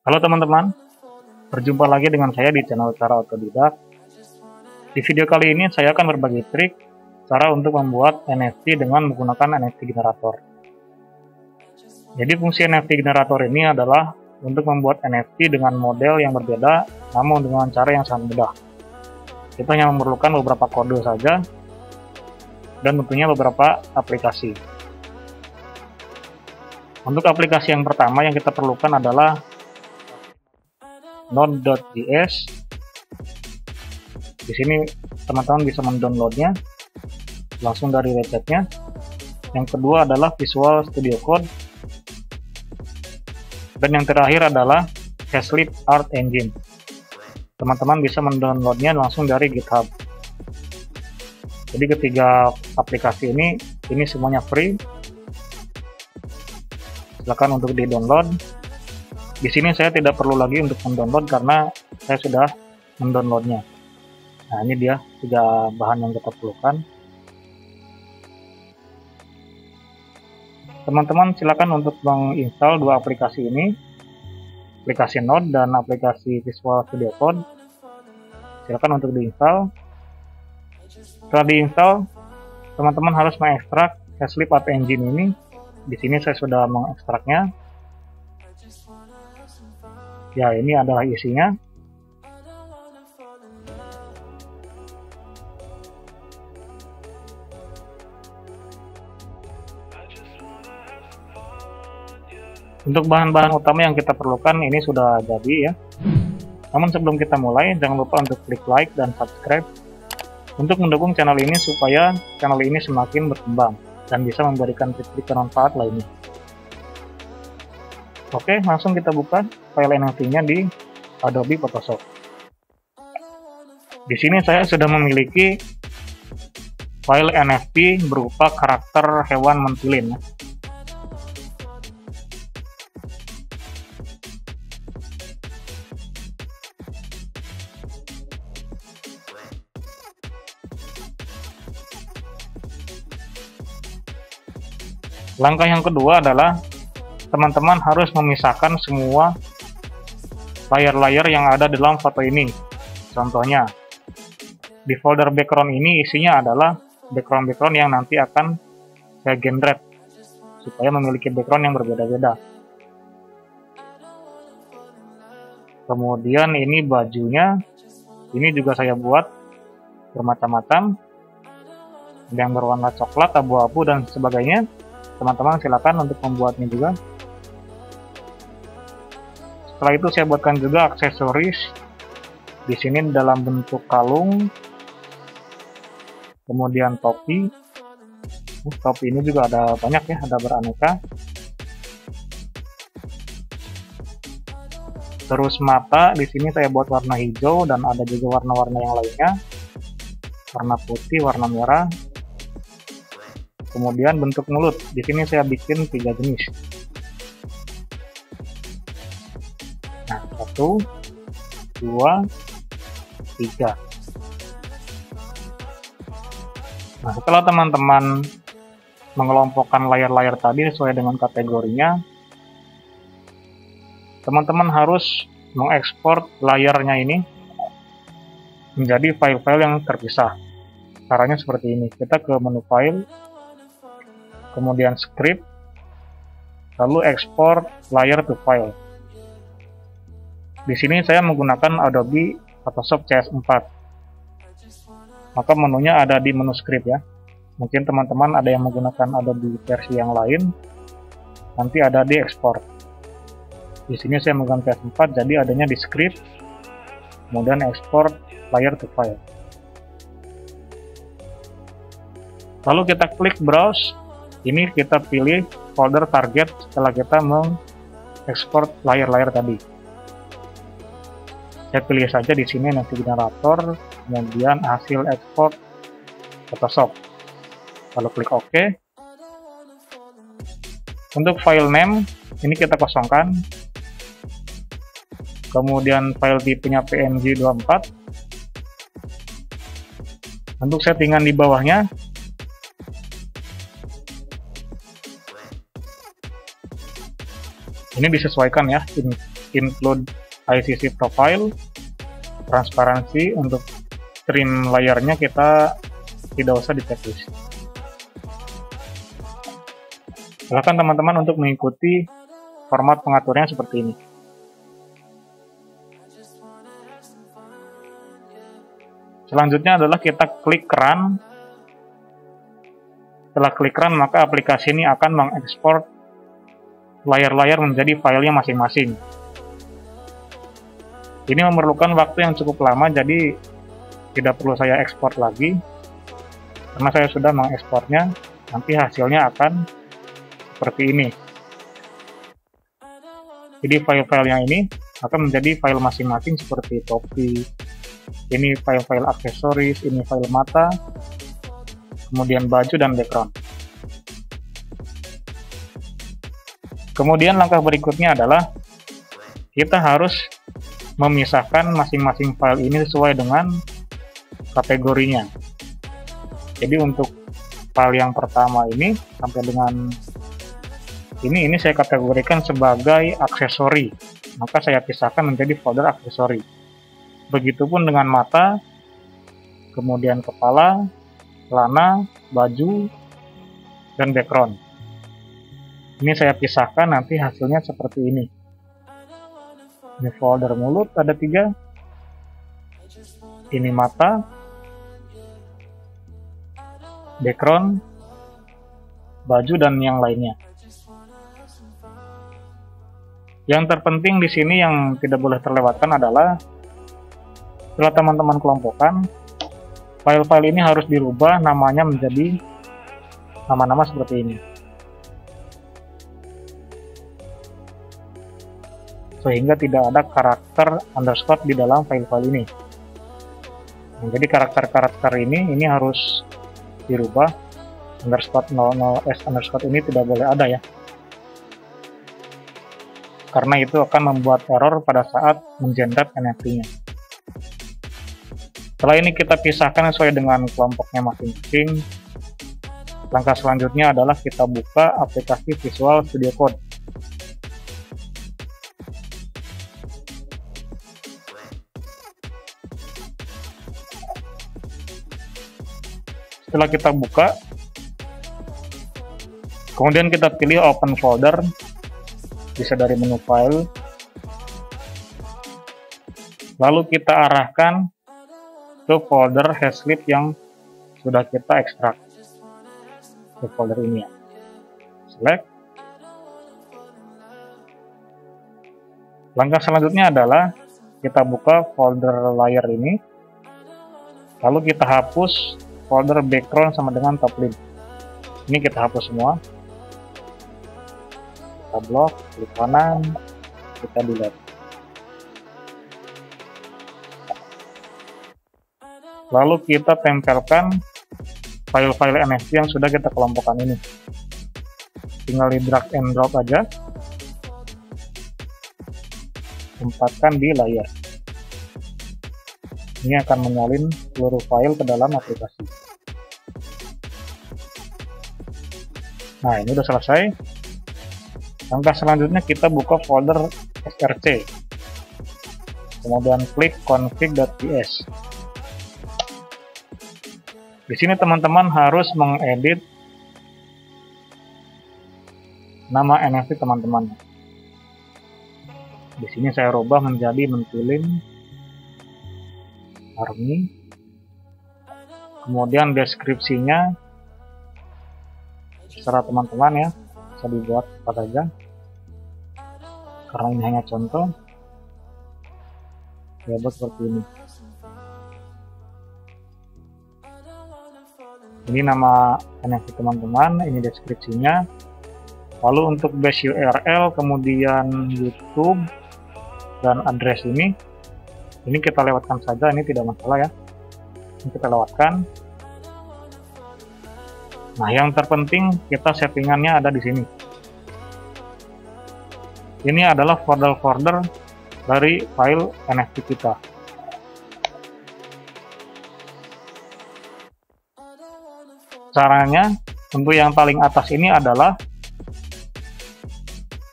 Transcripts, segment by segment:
Halo teman-teman, berjumpa lagi dengan saya di channel Cara Otodidak. Di video kali ini saya akan berbagi trik cara untuk membuat NFT dengan menggunakan NFT generator. Jadi fungsi NFT generator ini adalah untuk membuat NFT dengan model yang berbeda, namun dengan cara yang sangat mudah. Kita hanya memerlukan beberapa kode saja, dan tentunya beberapa aplikasi. Untuk aplikasi yang pertama yang kita perlukan adalah Node.js. Di sini teman-teman bisa mendownloadnya langsung dari websitenya. Yang kedua adalah Visual Studio Code, dan yang terakhir adalah Hazlitt Art Engine. Teman-teman bisa mendownloadnya langsung dari GitHub. Jadi ketiga aplikasi ini semuanya free. Silakan untuk di-download. Di sini saya tidak perlu lagi untuk mendownload karena saya sudah mendownloadnya. Nah, ini dia tiga bahan yang kita perlukan. Teman-teman silakan untuk menginstal dua aplikasi ini, aplikasi Node dan aplikasi Visual Studio Code. Silakan untuk diinstal. Setelah diinstal, teman-teman harus mengekstrak Hazlitt Art Engine ini. Di sini saya sudah mengekstraknya. Ya, ini adalah isinya. Untuk bahan-bahan utama yang kita perlukan ini sudah jadi ya. Namun sebelum kita mulai, jangan lupa untuk klik like dan subscribe untuk mendukung channel ini supaya channel ini semakin berkembang dan bisa memberikan trik-trik bermanfaat lainnya. Oke, langsung kita buka file NFT-nya di Adobe Photoshop. Di sini saya sudah memiliki file NFT berupa karakter hewan mentilin. Langkah yang kedua adalah teman-teman harus memisahkan semua layer-layer yang ada dalam foto ini. Contohnya, di folder background ini isinya adalah background-background yang nanti akan saya generate supaya memiliki background yang berbeda-beda. Kemudian ini bajunya, ini juga saya buat bermacam-macam, ada yang berwarna coklat, abu-abu dan sebagainya. Teman-teman silakan untuk membuatnya juga. Setelah itu saya buatkan juga aksesoris di sini dalam bentuk kalung, kemudian topi. Topi ini juga ada banyak ya, ada beraneka. Terus mata di sini saya buat warna hijau dan ada juga warna-warna yang lainnya, warna putih, warna merah. Kemudian bentuk mulut di sini saya bikin 3 jenis. Nah, 1, 2, 3. Nah, setelah teman-teman mengelompokkan layar-layar tadi sesuai dengan kategorinya, teman-teman harus mengekspor layarnya ini menjadi file-file yang terpisah. Caranya seperti ini. Kita ke menu file, kemudian script, lalu export layer to file. Di sini saya menggunakan Adobe Photoshop CS4. Maka menunya ada di menu script ya. Mungkin teman-teman ada yang menggunakan Adobe versi yang lain, nanti ada di export. Di sini saya menggunakan CS4, jadi adanya di script, kemudian export layer to file. Lalu kita klik browse. Ini kita pilih folder target setelah kita mengekspor layar-layar tadi. Saya pilih saja di sini NFT generator, kemudian hasil ekspor Photoshop. Lalu klik OK. Untuk file name ini kita kosongkan. Kemudian file tipenya PNG 24. Untuk settingan di bawahnya, ini disesuaikan ya, ini include ICC profile, transparansi. Untuk trim layarnya kita tidak usah di checklist. Silakan teman-teman untuk mengikuti format pengaturnya seperti ini. Selanjutnya adalah kita klik run. Setelah klik run, maka aplikasi ini akan mengekspor layar-layar menjadi filenya masing-masing. Ini memerlukan waktu yang cukup lama, jadi tidak perlu saya ekspor lagi karena saya sudah mengekspornya. Nanti hasilnya akan seperti ini. Jadi file-filenya ini akan menjadi file masing-masing seperti topi. Ini file-file aksesoris, ini file mata, kemudian baju dan background. Kemudian langkah berikutnya adalah kita harus memisahkan masing-masing file ini sesuai dengan kategorinya. Jadi untuk file yang pertama ini sampai dengan ini saya kategorikan sebagai aksesori, maka saya pisahkan menjadi folder aksesori. Begitupun dengan mata, kemudian kepala, celana, baju, dan background. Ini saya pisahkan, nanti hasilnya seperti ini. Ini folder mulut ada 3, ini mata, background, baju, dan yang lainnya. Yang terpenting di sini yang tidak boleh terlewatkan adalah setelah teman-teman kelompokkan, file-file ini harus dirubah namanya menjadi nama-nama seperti ini. Sehingga tidak ada karakter underscore di dalam file-file ini. Nah, jadi karakter-karakter ini harus dirubah. Underscore 00s underscore ini tidak boleh ada ya. Karena itu akan membuat error pada saat mengenerate NFT-nya. Setelah ini kita pisahkan sesuai dengan kelompoknya masing-masing. Langkah selanjutnya adalah kita buka aplikasi Visual Studio Code. Setelah kita buka, kemudian kita pilih open folder, bisa dari menu file, lalu kita arahkan ke folder hashclip yang sudah kita ekstrak ke folder ini ya. Select. Langkah selanjutnya adalah kita buka folder layer ini, lalu kita hapus folder background sama dengan top link. Ini kita hapus semua. Kita blok, klik kanan, kita delete. Lalu kita tempelkan file-file NFT yang sudah kita kelompokkan ini. Tinggal di drag and drop aja. Tempatkan di layar. Ini akan menyalin seluruh file ke dalam aplikasi. Nah, ini udah selesai. Langkah selanjutnya kita buka folder src. Kemudian klik config.ts. Di sini teman-teman harus mengedit nama NFT teman-teman. Di sini saya rubah menjadi mentilin Army. Kemudian deskripsinya terserah teman-teman ya, bisa dibuat apa saja karena ini hanya contoh. Ya, buat seperti ini. Ini nama NFT teman-teman, ini deskripsinya. Lalu untuk base URL, kemudian YouTube dan address ini kita lewatkan saja, ini tidak masalah ya. Ini kita lewatkan. Nah, yang terpenting kita settingannya ada di sini. Ini adalah folder-folder dari file NFT kita. Caranya, untuk yang paling atas ini adalah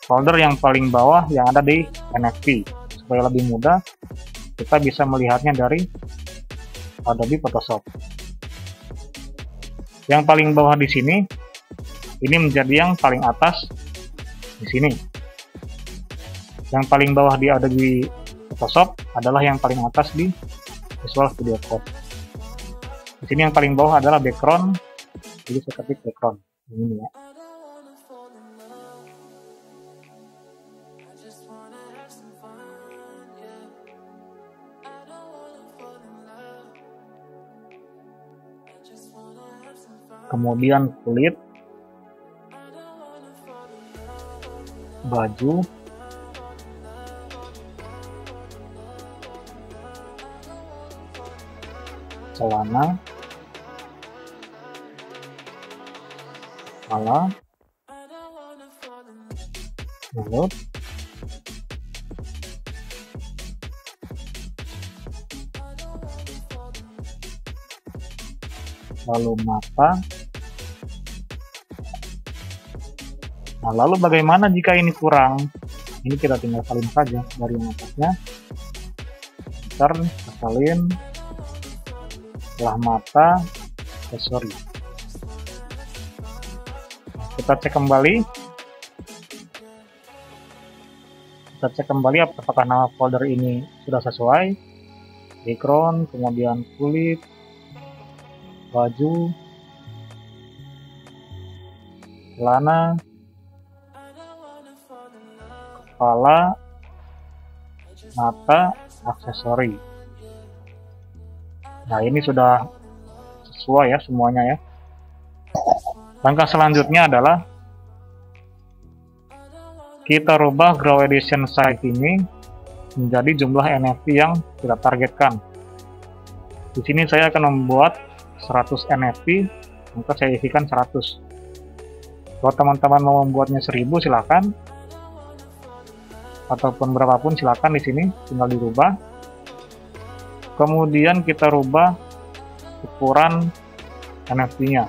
folder yang paling bawah yang ada di NFT. Supaya lebih mudah, kita bisa melihatnya dari Adobe Photoshop. Yang paling bawah di sini, ini menjadi yang paling atas di sini. Yang paling bawah di Adobe Photoshop adalah yang paling atas di Visual Studio Code. Di sini yang paling bawah adalah background, jadi saya ketik background ini ya. Kemudian kulit, baju, celana, kepala, mulut, lalu mata. Nah, lalu bagaimana jika ini kurang? Ini kita tinggal salin saja dari yang atasnya. Ntar kita salin. Setelah mata, sorry. Nah, kita cek kembali. Kita cek kembali apakah nama folder ini sudah sesuai. Background, kemudian kulit, baju, celana, kepala, mata, aksesori. Nah, ini sudah sesuai ya semuanya ya. Langkah selanjutnya adalah kita rubah Grow Edition Site ini menjadi jumlah NFT yang kita targetkan. Di sini saya akan membuat 100 NFT, maka saya isikan 100. Kalau teman-teman mau membuatnya 1000 silakan, ataupun berapapun silakan, di sini tinggal dirubah. Kemudian kita rubah ukuran NFT-nya.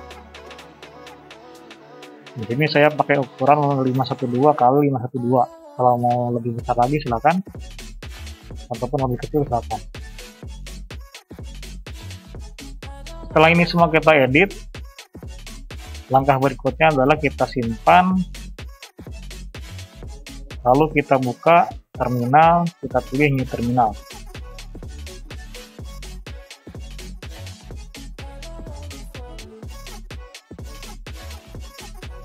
Di sini saya pakai ukuran 512 kali 512. Kalau mau lebih besar lagi silakan, ataupun lebih kecil silakan. Setelah ini semua kita edit, langkah berikutnya adalah kita simpan, lalu kita buka terminal, kita pilih new terminal.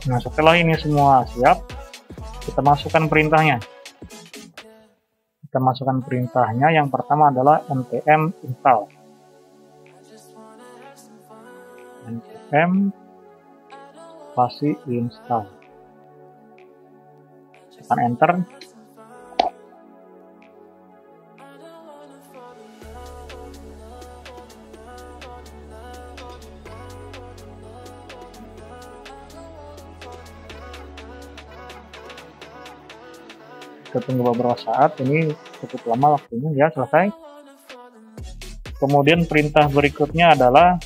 Nah, setelah ini semua siap, kita masukkan perintahnya. Kita masukkan perintahnya, yang pertama adalah npm install. npm spasi install. Tekan enter. Kita tunggu beberapa saat, ini cukup lama waktunya ya, selesai. Kemudian perintah berikutnya adalah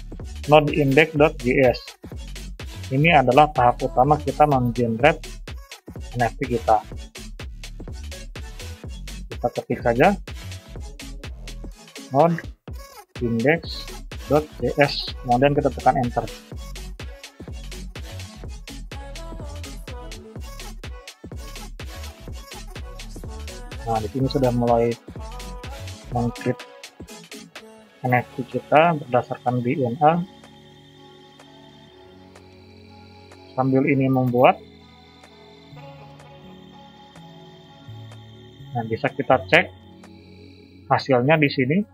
node_index.js. Ini adalah tahap utama kita men-generate NFT kita. Kita ketik saja node_index.js, kemudian kita tekan enter. Nah, di sini sudah mulai meng-create NFT kita berdasarkan DNA. Sambil ini membuat, nah bisa kita cek hasilnya di sini.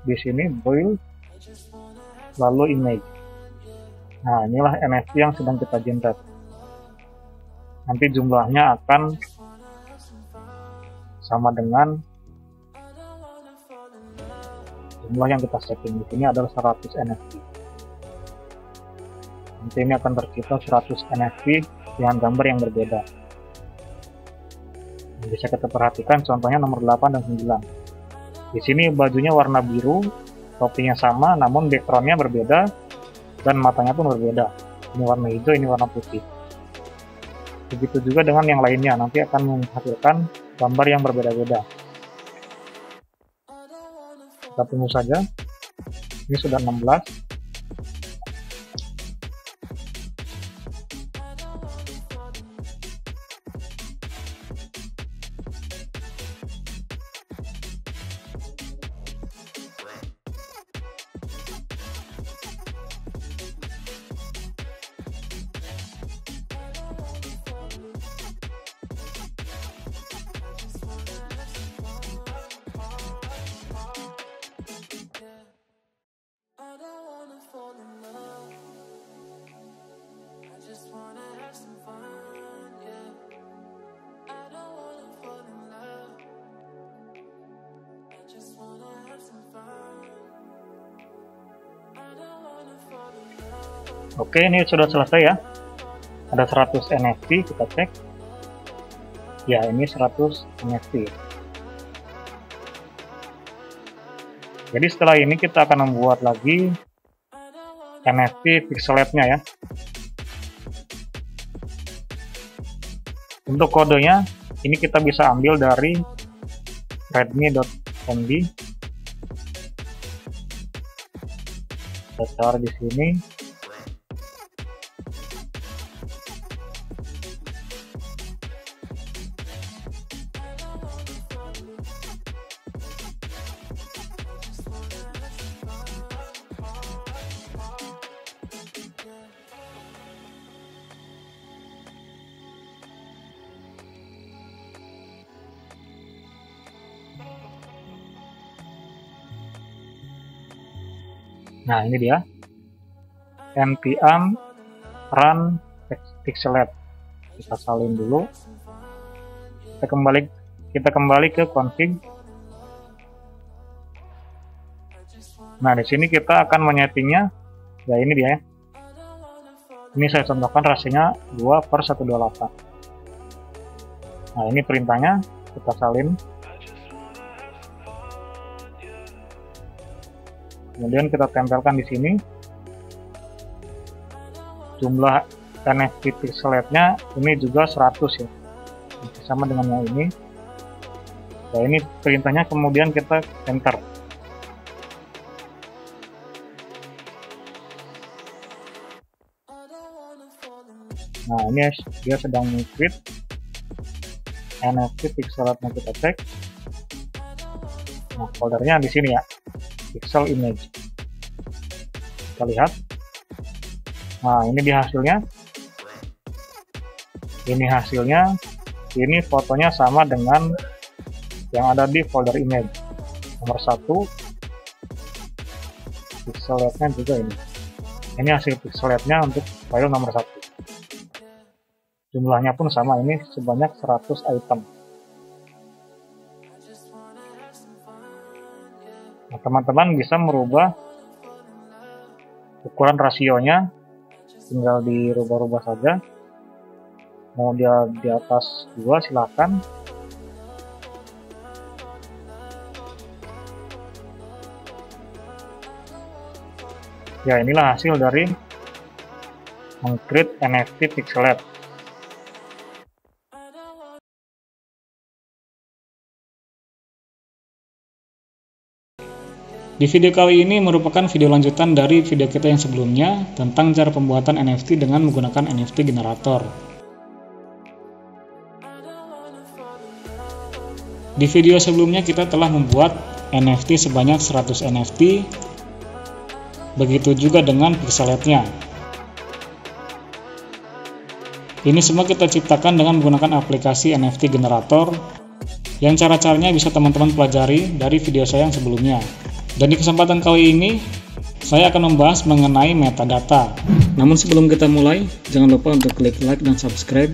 Di sini build, lalu image. Nah, inilah NFT yang sedang kita generate. Nanti jumlahnya akan sama dengan jumlah yang kita setting. Di sini adalah 100 NFT. Nanti ini akan tercipta 100 NFT dengan gambar yang berbeda. Bisa kita perhatikan contohnya nomor 8 dan 9. Di sini bajunya warna biru, topinya sama, namun backgroundnya berbeda dan matanya pun berbeda. Ini warna hijau, ini warna putih. Begitu juga dengan yang lainnya, nanti akan menghasilkan gambar yang berbeda-beda. Kita tunggu saja. Ini sudah 16. Oke, ini sudah selesai ya. Ada 100 NFT, kita cek. Ya, ini 100 NFT. Jadi setelah ini kita akan membuat lagi NFT pixelatnya ya. Untuk kodenya, ini kita bisa ambil dari redmi.md. Kita taruh di sini. Nah, ini dia npm run pixelat. Kita salin dulu. Kita kembali ke config. Nah, di sini kita akan menyetingnya. Ya, ini dia ya. Ini saya contohkan rasanya 2/128. Nah, ini perintahnya, kita salin. Kemudian kita tempelkan di sini. Jumlah NFT pixelatnya ini juga 100 ya. Sama dengan yang ini. Nah, ini perintahnya, kemudian kita enter. Nah, ini dia sedang meng-create NFT pixelatnya, kita cek. Nah, foldernya di sini ya. Pixel image. Kita lihat. Nah, ini dia hasilnya. Ini hasilnya. Ini fotonya sama dengan yang ada di folder image. Nomor 1. Pixelatnya juga ini. Ini hasil pixelatnya untuk file nomor 1. Jumlahnya pun sama, ini sebanyak 100 item. Nah, teman-teman bisa merubah ukuran rasionya, tinggal dirubah-rubah saja. Mau dia di atas 2 silakan. Ya, inilah hasil dari meng-create NFT pixelat. Di video kali ini merupakan video lanjutan dari video kita yang sebelumnya tentang cara pembuatan NFT dengan menggunakan NFT generator. Di video sebelumnya kita telah membuat NFT sebanyak 100 NFT, begitu juga dengan pixelatnya. Ini semua kita ciptakan dengan menggunakan aplikasi NFT generator, yang cara-caranya bisa teman-teman pelajari dari video saya yang sebelumnya. Dan di kesempatan kali ini, saya akan membahas mengenai metadata. Namun sebelum kita mulai, jangan lupa untuk klik like dan subscribe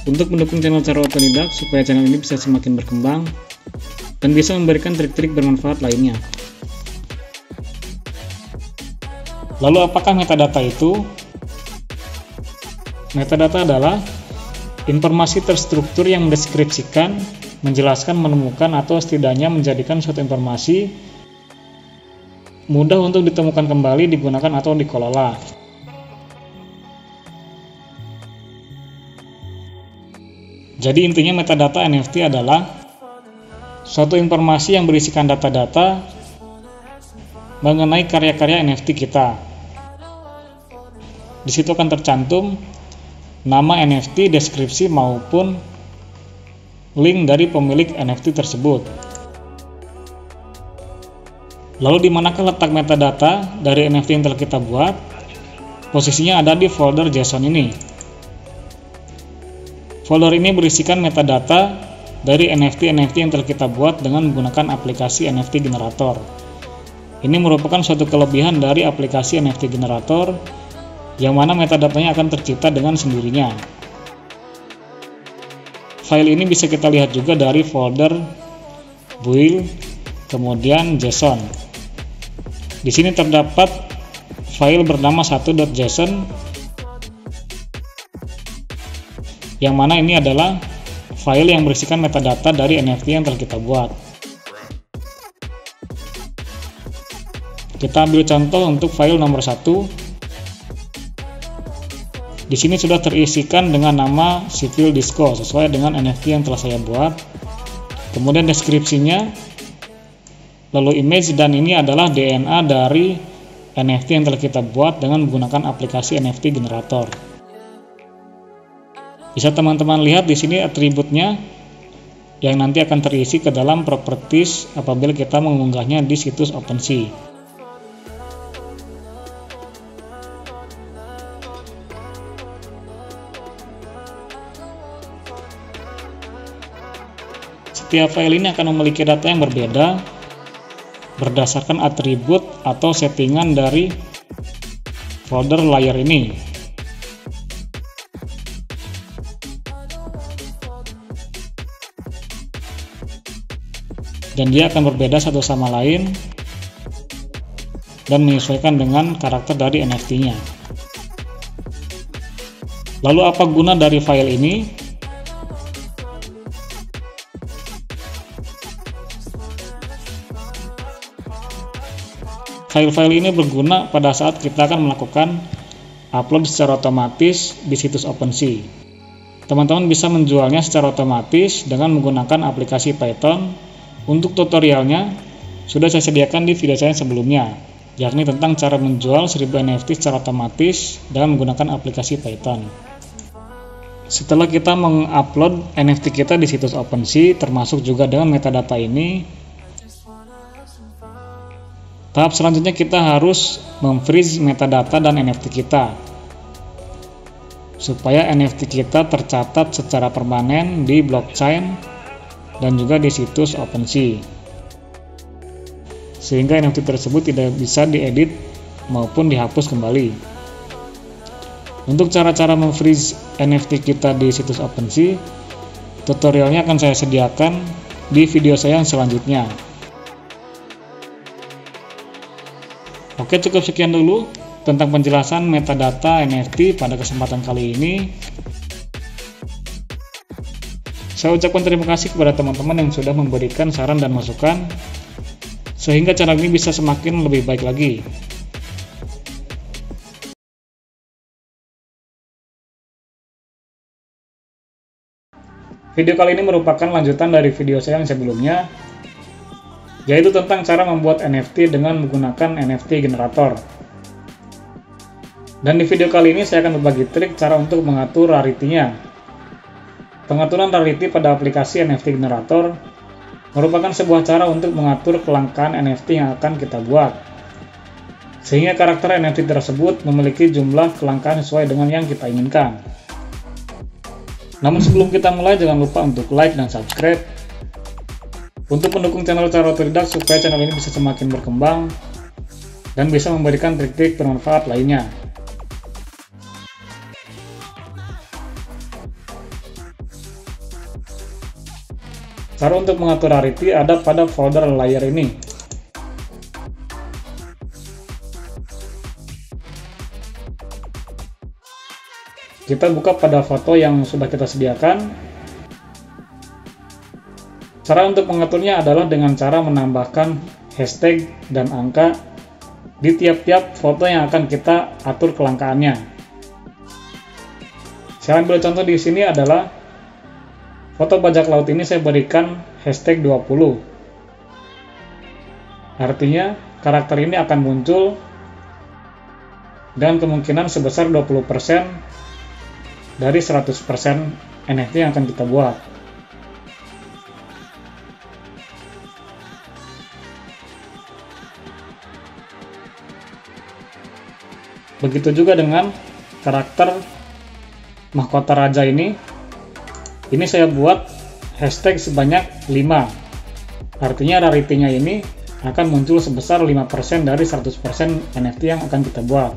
untuk mendukung channel Cara Otodidak supaya channel ini bisa semakin berkembang dan bisa memberikan trik-trik bermanfaat lainnya. Lalu apakah metadata itu? Metadata adalah informasi terstruktur yang mendeskripsikan, menjelaskan, menemukan, atau setidaknya menjadikan suatu informasi mudah untuk ditemukan kembali, digunakan, atau dikelola. Jadi intinya metadata NFT adalah suatu informasi yang berisikan data-data mengenai karya-karya NFT kita. Di situ akan tercantum nama NFT, deskripsi maupun link dari pemilik NFT tersebut. Lalu di manakah letak metadata dari NFT yang telah kita buat? Posisinya ada di folder JSON ini. Folder ini berisikan metadata dari NFT yang telah kita buat dengan menggunakan aplikasi NFT Generator. Ini merupakan suatu kelebihan dari aplikasi NFT Generator, yang mana metadatanya akan tercipta dengan sendirinya. File ini bisa kita lihat juga dari folder build, kemudian JSON. Di sini terdapat file bernama 1.json, yang mana ini adalah file yang berisikan metadata dari NFT yang telah kita buat. Kita ambil contoh untuk file nomor 1. Di sini sudah terisikan dengan nama Civil Disco sesuai dengan NFT yang telah saya buat. Kemudian deskripsinya, lalu image, dan ini adalah DNA dari NFT yang telah kita buat dengan menggunakan aplikasi NFT Generator. Bisa teman-teman lihat di sini atributnya yang nanti akan terisi ke dalam properties apabila kita mengunggahnya di situs OpenSea. Setiap file ini akan memiliki data yang berbeda berdasarkan atribut atau settingan dari folder layer ini. Dan dia akan berbeda satu sama lain dan menyesuaikan dengan karakter dari NFT-nya. Lalu apa guna dari file ini? File-file ini berguna pada saat kita akan melakukan upload secara otomatis di situs OpenSea. Teman-teman bisa menjualnya secara otomatis dengan menggunakan aplikasi Python. Untuk tutorialnya sudah saya sediakan di video saya sebelumnya, yakni tentang cara menjual 1000 NFT secara otomatis dengan menggunakan aplikasi Python. Setelah kita mengupload NFT kita di situs OpenSea, termasuk juga dengan metadata ini, tahap selanjutnya kita harus memfreeze metadata dan NFT kita, supaya NFT kita tercatat secara permanen di blockchain dan juga di situs OpenSea, sehingga NFT tersebut tidak bisa diedit maupun dihapus kembali. Untuk cara-cara memfreeze NFT kita di situs OpenSea, tutorialnya akan saya sediakan di video saya yang selanjutnya. Oke, cukup sekian dulu tentang penjelasan metadata NFT pada kesempatan kali ini. Saya ucapkan terima kasih kepada teman-teman yang sudah memberikan saran dan masukan, sehingga channel ini bisa semakin lebih baik lagi. Video kali ini merupakan lanjutan dari video saya yang sebelumnya, yaitu tentang cara membuat NFT dengan menggunakan NFT Generator. Dan di video kali ini saya akan berbagi trik cara untuk mengatur rarity-nya. Pengaturan rarity pada aplikasi NFT Generator merupakan sebuah cara untuk mengatur kelangkaan NFT yang akan kita buat, sehingga karakter NFT tersebut memiliki jumlah kelangkaan sesuai dengan yang kita inginkan. Namun sebelum kita mulai, jangan lupa untuk like dan subscribe untuk mendukung channel Cara Otodidak supaya channel ini bisa semakin berkembang dan bisa memberikan trik-trik bermanfaat lainnya. Cara untuk mengatur rarity ada pada folder layer ini. Kita buka pada foto yang sudah kita sediakan. Cara untuk mengaturnya adalah dengan cara menambahkan hashtag dan angka di tiap-tiap foto yang akan kita atur kelangkaannya. Saya ambil contoh di sini adalah Foto bajak laut ini saya berikan hashtag 20. Artinya karakter ini akan muncul dengan kemungkinan sebesar 20% dari 100% NFT yang akan kita buat. Begitu juga dengan karakter mahkota raja ini. Ini saya buat hashtag sebanyak 5. Artinya rarity-nya ini akan muncul sebesar 5% dari 100% NFT yang akan kita buat.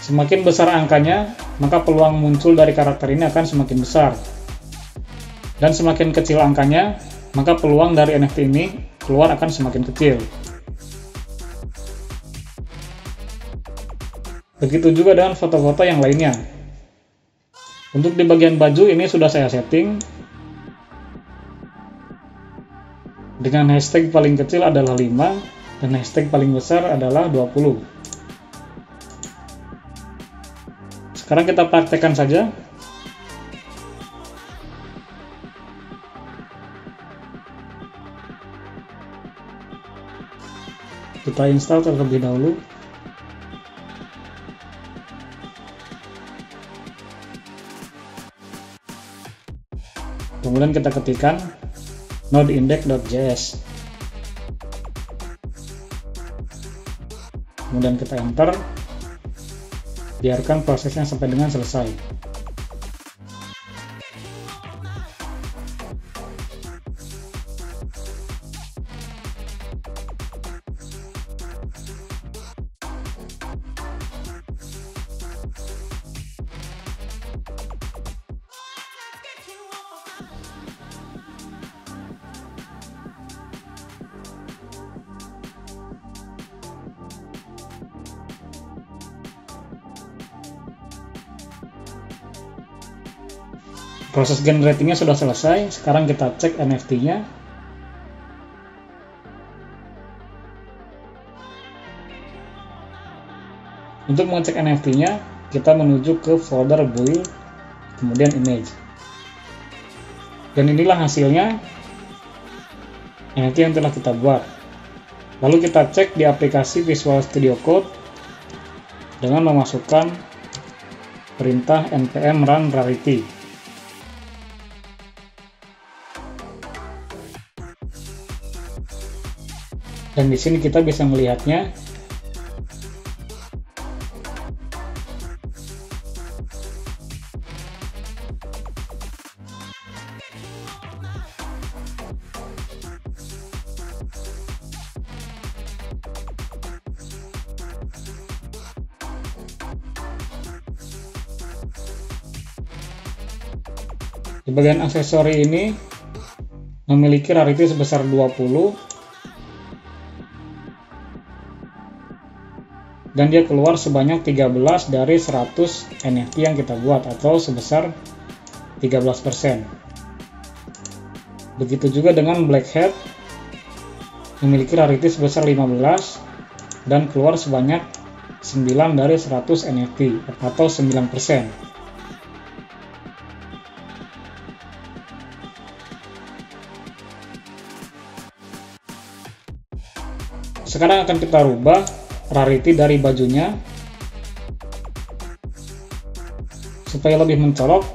Semakin besar angkanya, maka peluang muncul dari karakter ini akan semakin besar. Dan semakin kecil angkanya, maka peluang dari NFT ini keluar akan semakin kecil. Begitu juga dengan foto-foto yang lainnya. Untuk di bagian baju ini sudah saya setting. Dengan hashtag paling kecil adalah 5 dan hashtag paling besar adalah 20. Sekarang kita praktekkan saja. Kita install terlebih dahulu. Kemudian kita ketikkan nodeindex.js. Kemudian kita enter. Biarkan prosesnya sampai dengan selesai. Proses generatingnya sudah selesai. Sekarang kita cek NFT-nya. Untuk mengecek NFT-nya, kita menuju ke folder build, kemudian image. Dan inilah hasilnya NFT yang telah kita buat. Lalu kita cek di aplikasi Visual Studio Code dengan memasukkan perintah npm run rarity. Dan di sini kita bisa melihatnya. Di bagian aksesori ini memiliki rarity sebesar 20. Dan dia keluar sebanyak 13 dari 100 NFT yang kita buat, atau sebesar 13%. Begitu juga dengan Black Hat, memiliki rarity sebesar 15 dan keluar sebanyak 9 dari 100 NFT atau 9%. Sekarang akan kita rubah rarity dari bajunya supaya lebih mencolok.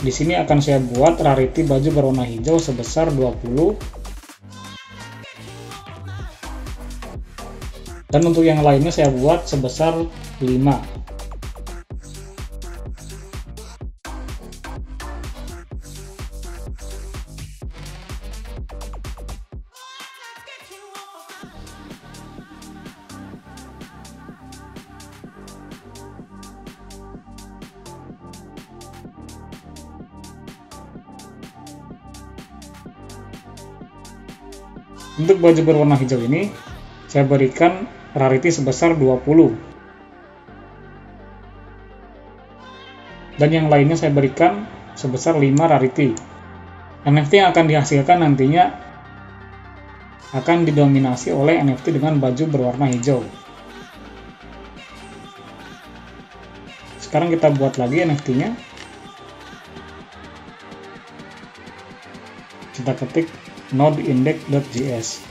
Di sini akan saya buat rarity baju berwarna hijau sebesar 20. Dan untuk yang lainnya saya buat sebesar 5. Untuk baju berwarna hijau ini, saya berikan rarity sebesar 20. Dan yang lainnya saya berikan sebesar 5 rarity. NFT yang akan dihasilkan nantinya akan didominasi oleh NFT dengan baju berwarna hijau. Sekarang kita buat lagi NFT-nya. kita ketik node-index.js.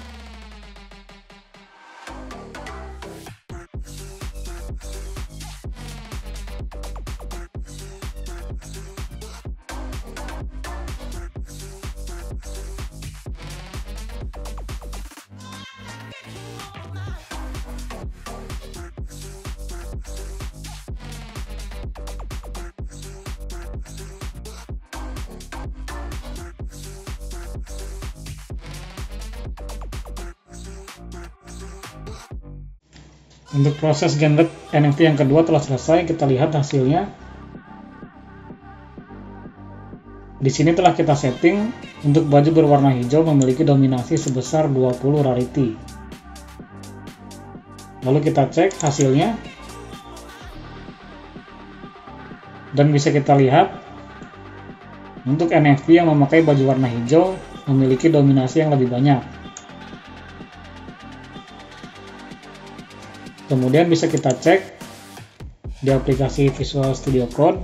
Untuk proses generate NFT yang kedua telah selesai, kita lihat hasilnya. Di sini telah kita setting untuk baju berwarna hijau memiliki dominasi sebesar 20 rarity. Lalu kita cek hasilnya. Dan bisa kita lihat untuk NFT yang memakai baju warna hijau memiliki dominasi yang lebih banyak. Kemudian bisa kita cek di aplikasi Visual Studio Code.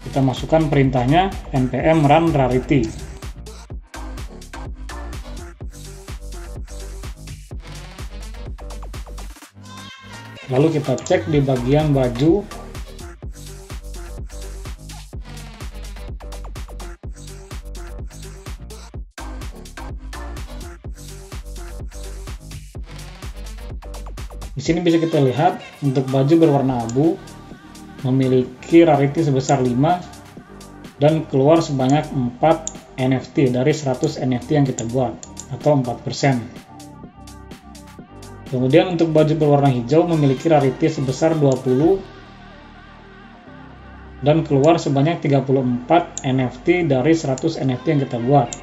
Kita masukkan perintahnya npm run rarity. Lalu kita cek di bagian baju. Di sini bisa kita lihat untuk baju berwarna abu memiliki rarity sebesar 5 dan keluar sebanyak 4 NFT dari 100 NFT yang kita buat atau 4%. Kemudian untuk baju berwarna hijau memiliki rarity sebesar 20 dan keluar sebanyak 34 NFT dari 100 NFT yang kita buat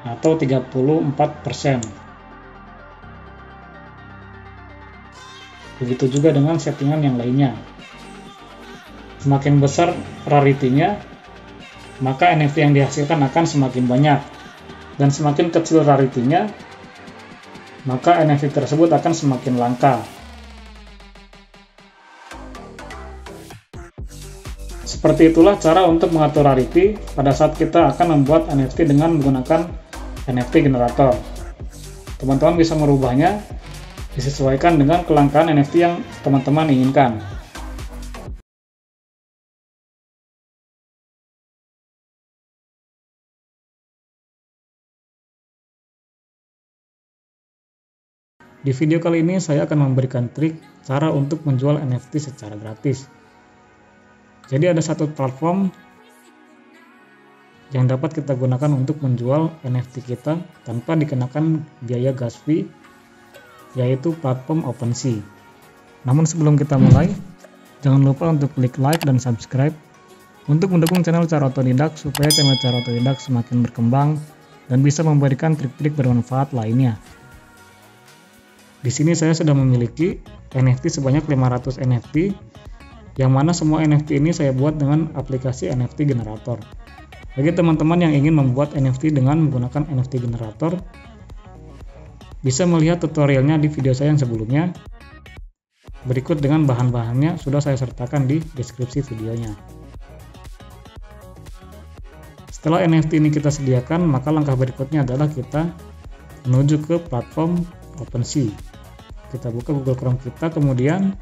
atau 34%. Begitu juga dengan settingan yang lainnya. Semakin besar rarity-nya, maka NFT yang dihasilkan akan semakin banyak. Dan semakin kecil rarity-nya, maka NFT tersebut akan semakin langka. Seperti itulah cara untuk mengatur rarity pada saat kita akan membuat NFT dengan menggunakan NFT generator. Teman-teman bisa merubahnya disesuaikan dengan kelangkaan NFT yang teman-teman inginkan. Di video kali ini saya akan memberikan trik cara untuk menjual NFT secara gratis. Jadi ada satu platform yang dapat kita gunakan untuk menjual NFT kita tanpa dikenakan biaya gas fee, yaitu platform OpenSea. Namun sebelum kita mulai, jangan lupa untuk klik like dan subscribe untuk mendukung channel Cara Otodidak supaya channel Cara Otodidak semakin berkembang dan bisa memberikan trik-trik bermanfaat lainnya. Di sini saya sudah memiliki NFT sebanyak 500 NFT, yang mana semua NFT ini saya buat dengan aplikasi NFT generator. Bagi teman-teman yang ingin membuat NFT dengan menggunakan NFT generator, bisa melihat tutorialnya di video saya yang sebelumnya. Berikut dengan bahan-bahannya sudah saya sertakan di deskripsi videonya. Setelah NFT ini kita sediakan, maka langkah berikutnya adalah kita menuju ke platform OpenSea. Kita buka Google Chrome kita, kemudian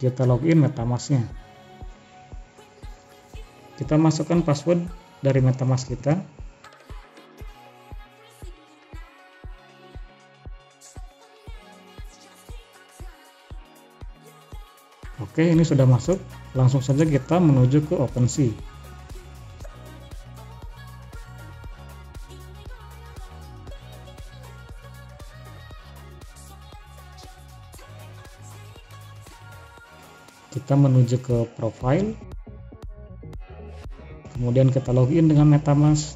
kita login MetaMask-nya. Kita masukkan password dari MetaMask kita. Oke, ini sudah masuk. Langsung saja kita menuju ke OpenSea. Kita menuju ke profile. Kemudian kita login dengan MetaMask.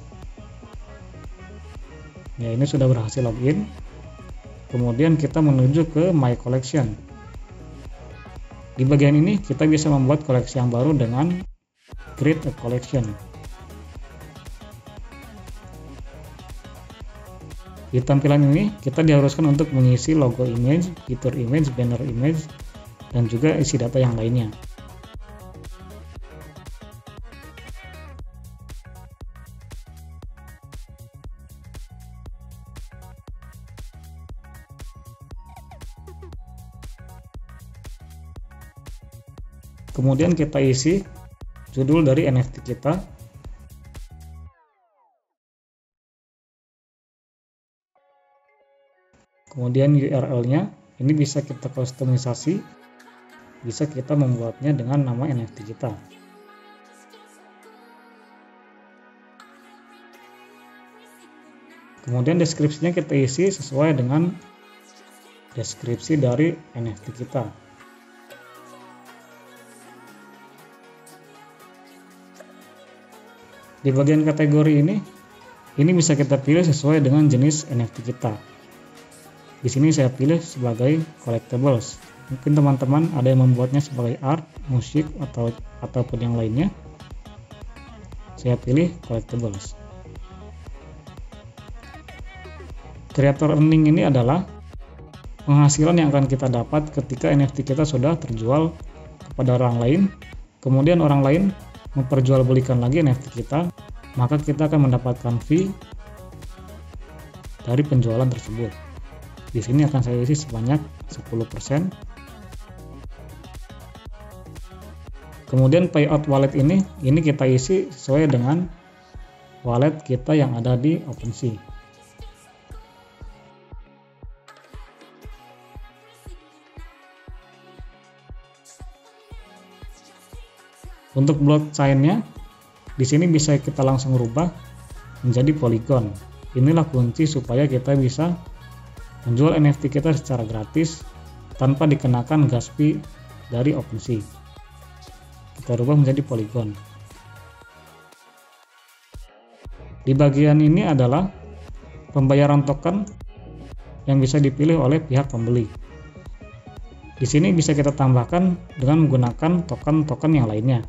Ya, ini sudah berhasil login. Kemudian kita menuju ke My Collection. Di bagian ini kita bisa membuat koleksi yang baru dengan Create a Collection. Di tampilan ini kita diharuskan untuk mengisi logo image, fitur image, banner image, dan juga isi data yang lainnya. Kemudian kita isi judul dari NFT kita. Kemudian URL-nya, ini bisa kita kustomisasi, bisa kita membuatnya dengan nama NFT kita. Kemudian deskripsinya kita isi sesuai dengan deskripsi dari NFT kita. Di bagian kategori ini bisa kita pilih sesuai dengan jenis NFT kita. Di sini saya pilih sebagai collectibles. Mungkin teman-teman ada yang membuatnya sebagai art, musik, ataupun yang lainnya. Saya pilih collectibles. Creator earning ini adalah penghasilan yang akan kita dapat ketika NFT kita sudah terjual kepada orang lain, kemudian orang lain memperjualbelikan lagi NFT kita, maka kita akan mendapatkan fee dari penjualan tersebut. Di sini akan saya isi sebanyak 10%. Kemudian payout wallet ini kita isi sesuai dengan wallet kita yang ada di OpenSea. Untuk blockchain-nya, di sini bisa kita langsung rubah menjadi Polygon. Inilah kunci supaya kita bisa menjual NFT kita secara gratis tanpa dikenakan gas fee dari OpenSea. Kita rubah menjadi Polygon. Di bagian ini adalah pembayaran token yang bisa dipilih oleh pihak pembeli. Di sini bisa kita tambahkan dengan menggunakan token-token yang lainnya.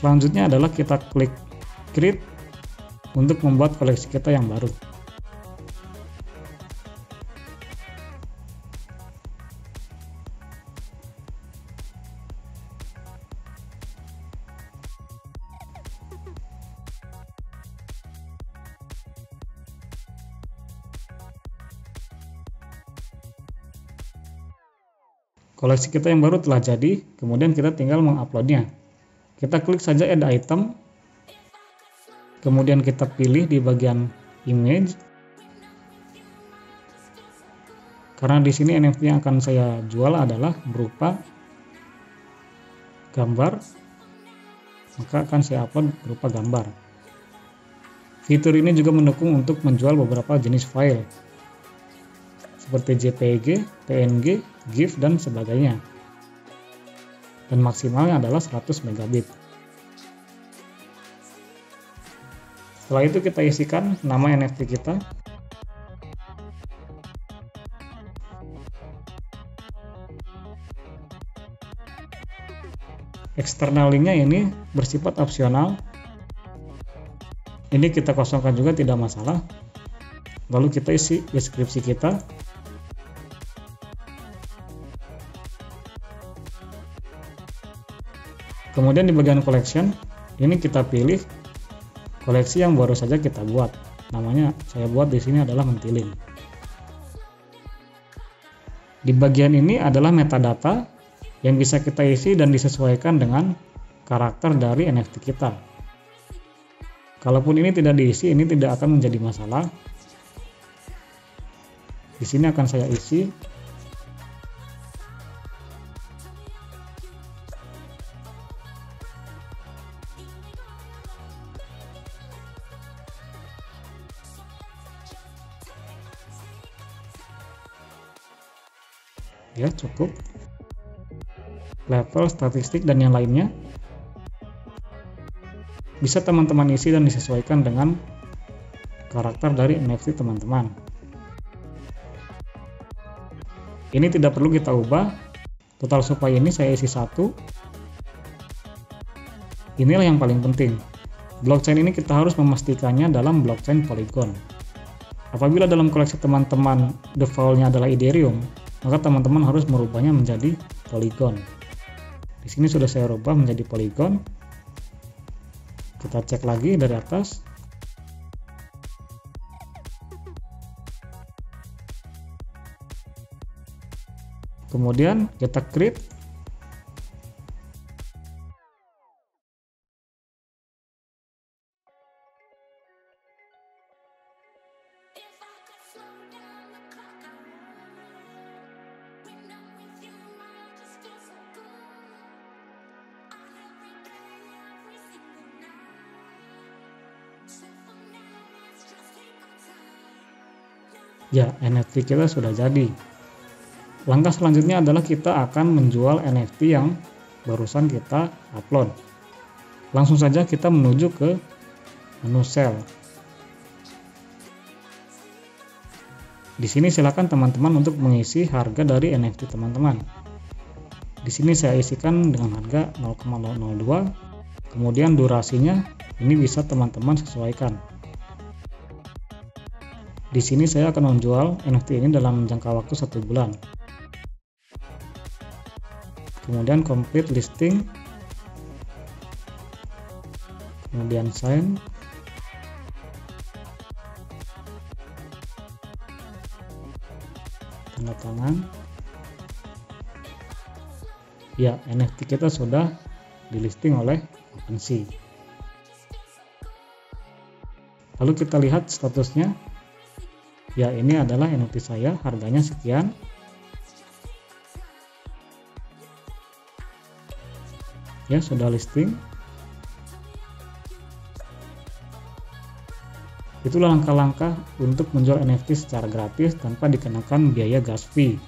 Selanjutnya adalah kita klik create untuk membuat koleksi kita yang baru. Koleksi kita yang baru telah jadi, kemudian kita tinggal menguploadnya. Kita klik saja add item, kemudian kita pilih di bagian image. Karena di sini NFT yang akan saya jual adalah berupa gambar, maka akan saya upload berupa gambar. Fitur ini juga mendukung untuk menjual beberapa jenis file seperti JPG, PNG, GIF, dan sebagainya. Dan maksimalnya adalah 100 megabit. Setelah itu kita isikan nama NFT kita. External linknya ini bersifat opsional. Ini kita kosongkan juga, tidak masalah. Lalu kita isi deskripsi kita. Kemudian di bagian collection, ini kita pilih koleksi yang baru saja kita buat. Namanya saya buat di sini adalah mentiling. Di bagian ini adalah metadata yang bisa kita isi dan disesuaikan dengan karakter dari NFT kita. Kalaupun ini tidak diisi, ini tidak akan menjadi masalah. Di sini akan saya isi. Ya, cukup. Level, statistik, dan yang lainnya bisa teman-teman isi dan disesuaikan dengan karakter dari NFT teman-teman. Ini tidak perlu kita ubah. Total supply ini saya isi 1. Inilah yang paling penting. Blockchain ini kita harus memastikannya dalam blockchain Polygon. Apabila dalam koleksi teman-teman default-nya adalah Ethereum, maka teman-teman harus merubahnya menjadi Polygon. Di sini sudah saya rubah menjadi Polygon. Kita cek lagi dari atas. Kemudian kita create. Ya, NFT kita sudah jadi. Langkah selanjutnya adalah kita akan menjual NFT yang barusan kita upload. Langsung saja kita menuju ke menu sell. Di sini silakan teman-teman untuk mengisi harga dari NFT teman-teman. Di sini saya isikan dengan harga 0,002. Kemudian durasinya ini bisa teman-teman sesuaikan. Di sini saya akan menjual NFT ini dalam jangka waktu 1 bulan. Kemudian complete listing. Kemudian sign. Tanda tangan. Ya, NFT kita sudah dilisting oleh OpenSea. Lalu kita lihat statusnya. Ya, ini adalah NFT saya, harganya sekian. Ya, sudah listing. Itulah langkah-langkah untuk menjual NFT secara gratis tanpa dikenakan biaya gas fee.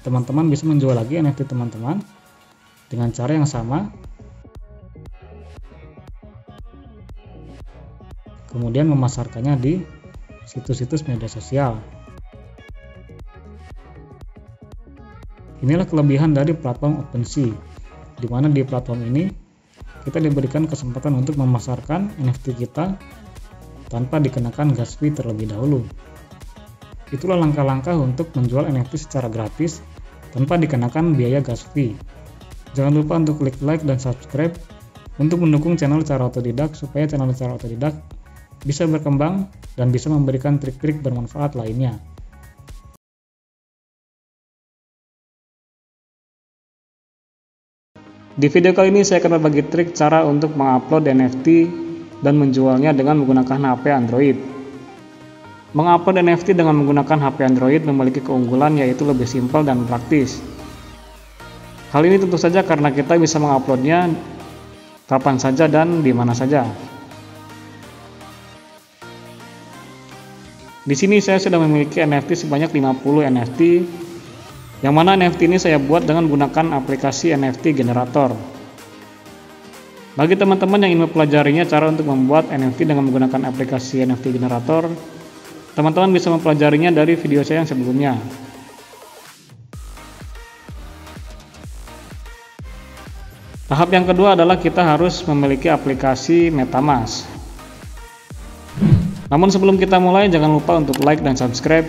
Teman-teman bisa menjual lagi NFT teman-teman dengan cara yang sama. Kemudian memasarkannya di situs-situs media sosial. Inilah kelebihan dari platform OpenSea, di mana di platform ini kita diberikan kesempatan untuk memasarkan NFT kita tanpa dikenakan gas fee terlebih dahulu. Itulah langkah-langkah untuk menjual NFT secara gratis tanpa dikenakan biaya gas fee. Jangan lupa untuk klik like dan subscribe untuk mendukung channel Cara Otodidak supaya channel Cara Otodidak bisa berkembang dan bisa memberikan trik-trik bermanfaat lainnya. Di video kali ini saya akan berbagi trik cara untuk mengupload NFT dan menjualnya dengan menggunakan HP Android. Mengupload NFT dengan menggunakan HP Android memiliki keunggulan yaitu lebih simpel dan praktis. Hal ini tentu saja karena kita bisa menguploadnya kapan saja dan di mana saja. Di sini saya sudah memiliki NFT sebanyak 50 NFT, yang mana NFT ini saya buat dengan menggunakan aplikasi NFT generator. Bagi teman-teman yang ingin mempelajarinya cara untuk membuat NFT dengan menggunakan aplikasi NFT generator, teman-teman bisa mempelajarinya dari video saya yang sebelumnya. Tahap yang kedua adalah kita harus memiliki aplikasi MetaMask. Namun sebelum kita mulai, jangan lupa untuk like dan subscribe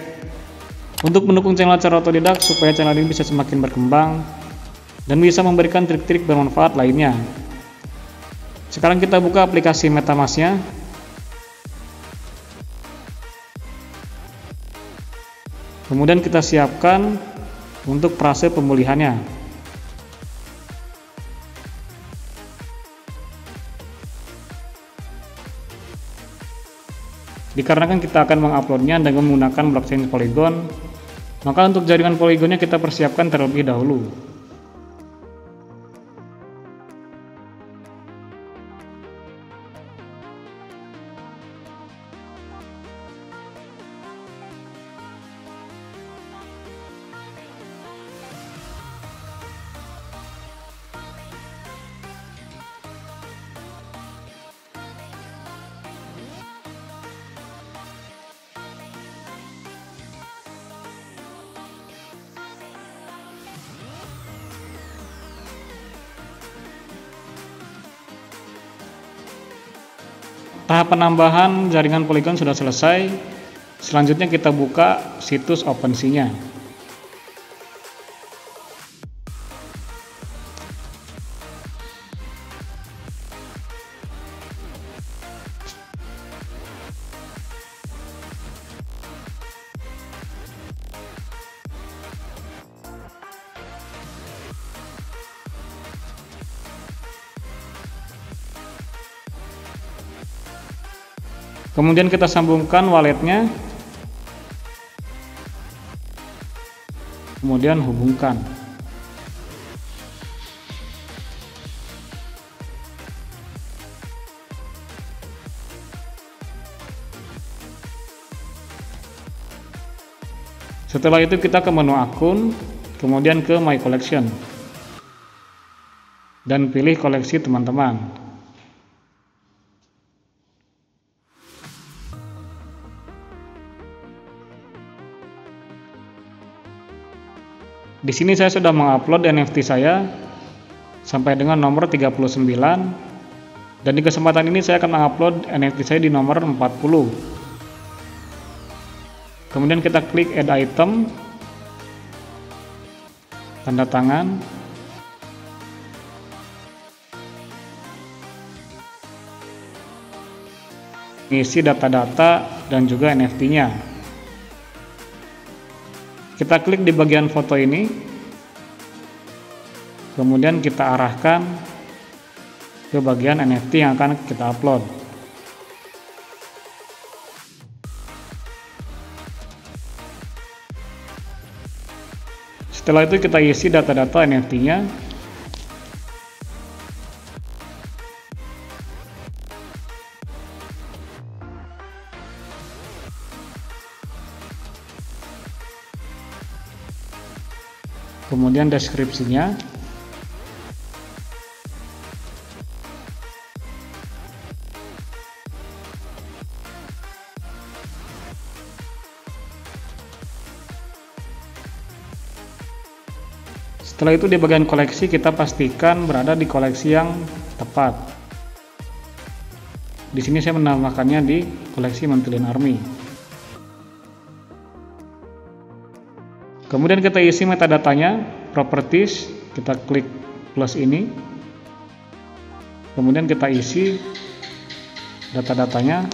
untuk mendukung channel Cara Otodidak supaya channel ini bisa semakin berkembang dan bisa memberikan trik-trik bermanfaat lainnya. Sekarang kita buka aplikasi MetaMask-nya. Kemudian kita siapkan untuk proses pemulihannya. Dikarenakan kita akan menguploadnya dengan menggunakan blockchain Polygon, maka untuk jaringan Polygonnya kita persiapkan terlebih dahulu. Tahap penambahan jaringan Polygon sudah selesai. Selanjutnya kita buka situs OpenSea-nya. Kemudian kita sambungkan walletnya, kemudian hubungkan. Setelah itu kita ke menu akun, kemudian ke My Collection, dan pilih koleksi teman-teman. Di sini saya sudah mengupload NFT saya sampai dengan nomor 39, dan di kesempatan ini saya akan mengupload NFT saya di nomor 40. Kemudian kita klik add item, tanda tangan, isi data-data dan juga NFT-nya. Kita klik di bagian foto ini, kemudian kita arahkan ke bagian NFT yang akan kita upload. Setelah itu kita isi data-data NFT-nya. Kemudian deskripsinya. Setelah itu di bagian koleksi kita pastikan berada di koleksi yang tepat. Di sini saya menambahkannya di koleksi Mantillion Army. Kemudian kita isi metadatanya, properties, kita klik plus ini. Kemudian kita isi data-datanya.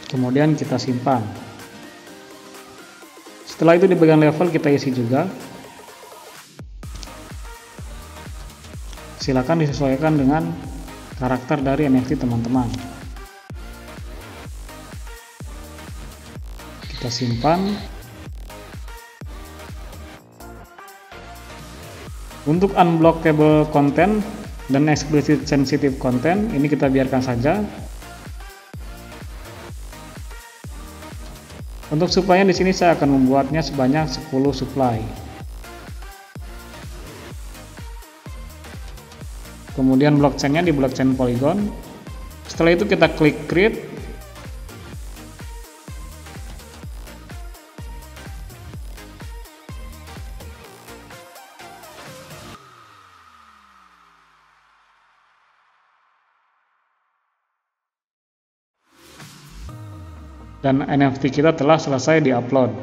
Kemudian kita simpan. Setelah itu di bagian level kita isi juga. Silakan disesuaikan dengan karakter dari NFT teman-teman. Kita simpan. Untuk unblockable content dan explicit sensitive content ini kita biarkan saja. Untuk supply di sini saya akan membuatnya sebanyak 10 supply. Kemudian blockchain-nya di blockchain Polygon. Setelah itu kita klik create. Dan NFT kita telah selesai diupload.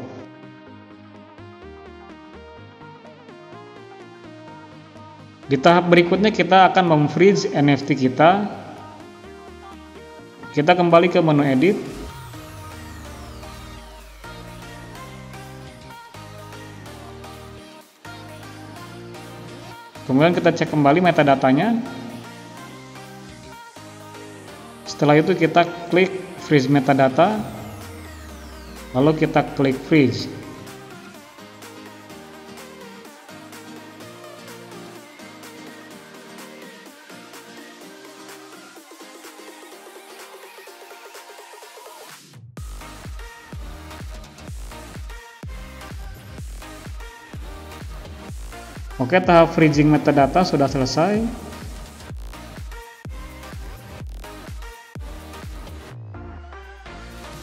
Di tahap berikutnya kita akan memfreeze NFT kita. Kita kembali ke menu edit. Kemudian kita cek kembali metadatanya. Setelah itu kita klik freeze metadata. Lalu kita klik freeze. Oke, tahap freezing metadata sudah selesai.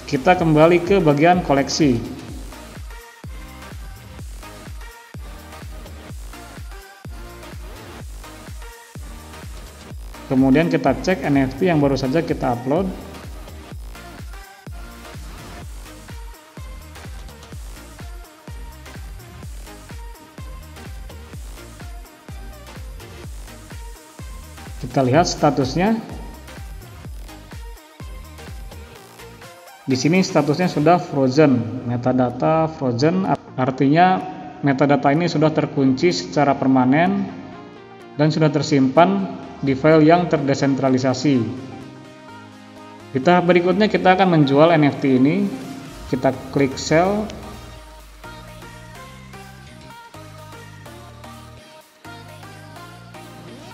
Kita kembali ke bagian koleksi. Kemudian kita cek NFT yang baru saja kita upload. Kita lihat statusnya. Di sini statusnya sudah frozen, metadata frozen, artinya metadata ini sudah terkunci secara permanen dan sudah tersimpan di file yang terdesentralisasi. Di tahap berikutnya kita akan menjual NFT ini. Kita klik sell.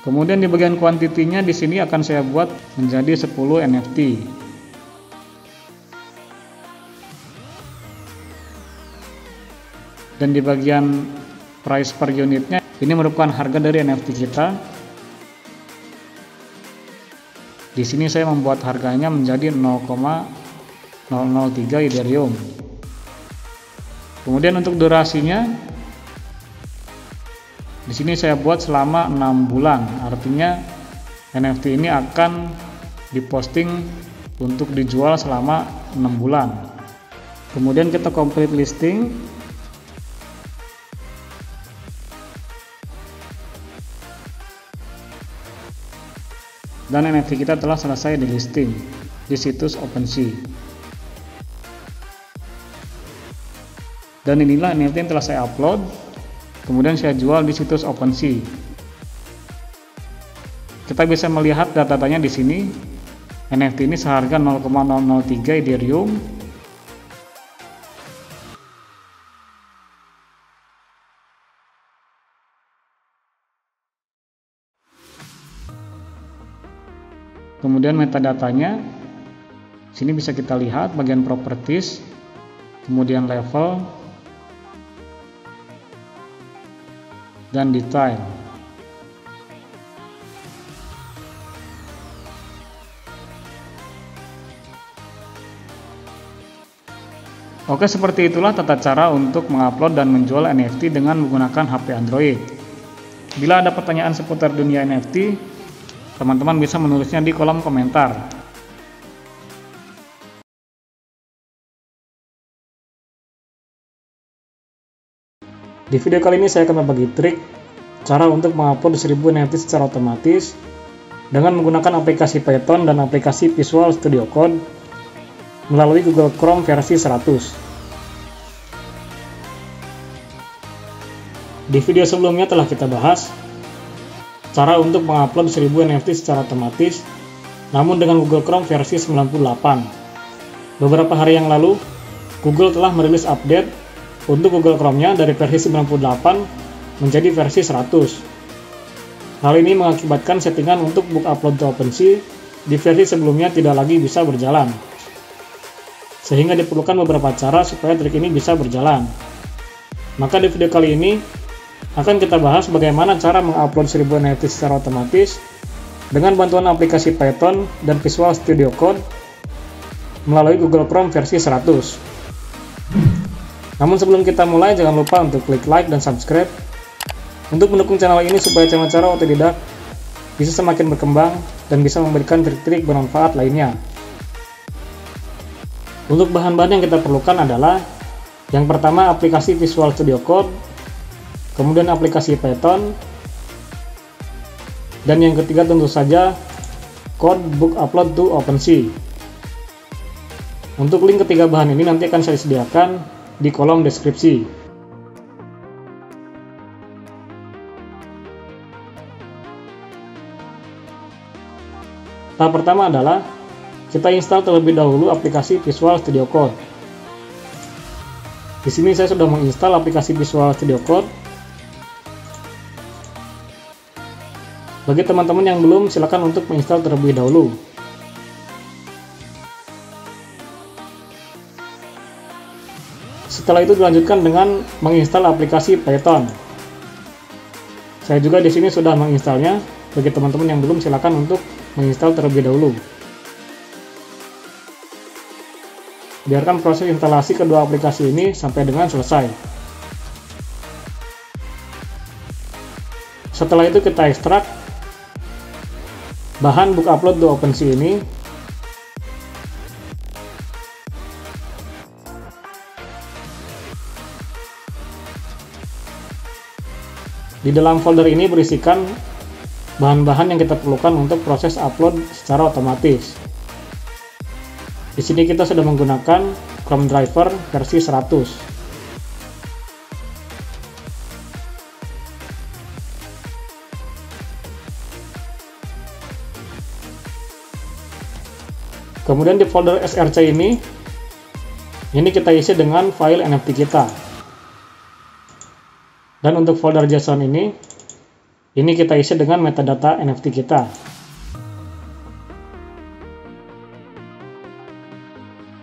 Kemudian di bagian kuantitinya di sini akan saya buat menjadi 10 NFT. Dan di bagian price per unitnya ini merupakan harga dari NFT kita. Di sini saya membuat harganya menjadi 0,003 Ethereum. Kemudian untuk durasinya di sini saya buat selama 6 bulan. Artinya NFT ini akan diposting untuk dijual selama 6 bulan. Kemudian kita complete listing. Dan NFT kita telah selesai di listing di situs OpenSea. Dan inilah NFT yang telah saya upload, kemudian saya jual di situs OpenSea. Kita bisa melihat data-datanya di sini. NFT ini seharga 0,003 Ethereum. Kemudian metadatanya, sini bisa kita lihat bagian properties, kemudian level, dan detail. Oke, seperti itulah tata cara untuk mengupload dan menjual NFT dengan menggunakan HP Android. Bila ada pertanyaan seputar dunia NFT, teman-teman bisa menulisnya di kolom komentar. Di video kali ini saya akan berbagi trik cara untuk mengupload 1000 NFT secara otomatis dengan menggunakan aplikasi Python dan aplikasi Visual Studio Code melalui Google Chrome versi 100. Di video sebelumnya telah kita bahas cara untuk mengupload 1000 NFT secara otomatis, namun dengan Google Chrome versi 98. Beberapa hari yang lalu, Google telah merilis update untuk Google Chrome-nya dari versi 98 menjadi versi 100. Hal ini mengakibatkan settingan untuk book upload to OpenSea di versi sebelumnya tidak lagi bisa berjalan. Sehingga diperlukan beberapa cara supaya trik ini bisa berjalan. Maka di video kali ini, akan kita bahas bagaimana cara mengupload 1000 NFT secara otomatis dengan bantuan aplikasi Python dan Visual Studio Code melalui Google Chrome versi 100. Namun sebelum kita mulai, jangan lupa untuk klik like dan subscribe untuk mendukung channel ini supaya channel cara otodidak bisa semakin berkembang dan bisa memberikan trik-trik bermanfaat lainnya. Untuk bahan-bahan yang kita perlukan adalah yang pertama aplikasi Visual Studio Code, kemudian aplikasi Python, dan yang ketiga tentu saja code book upload to OpenSea. Untuk link ketiga bahan ini nanti akan saya sediakan di kolom deskripsi. Tahap pertama adalah kita install terlebih dahulu aplikasi Visual Studio Code. Di sini saya sudah menginstal aplikasi Visual Studio Code. Bagi teman-teman yang belum, silakan untuk menginstal terlebih dahulu. Setelah itu dilanjutkan dengan menginstal aplikasi Python. Saya juga di sini sudah menginstalnya. Bagi teman-teman yang belum, silakan untuk menginstal terlebih dahulu. Biarkan proses instalasi kedua aplikasi ini sampai dengan selesai. Setelah itu kita ekstrak bahan book upload to OpenSea ini. Di dalam folder ini berisikan bahan-bahan yang kita perlukan untuk proses upload secara otomatis. Di sini kita sudah menggunakan Chrome Driver versi 100. Kemudian di folder src ini kita isi dengan file NFT kita. Dan untuk folder JSON ini kita isi dengan metadata NFT kita.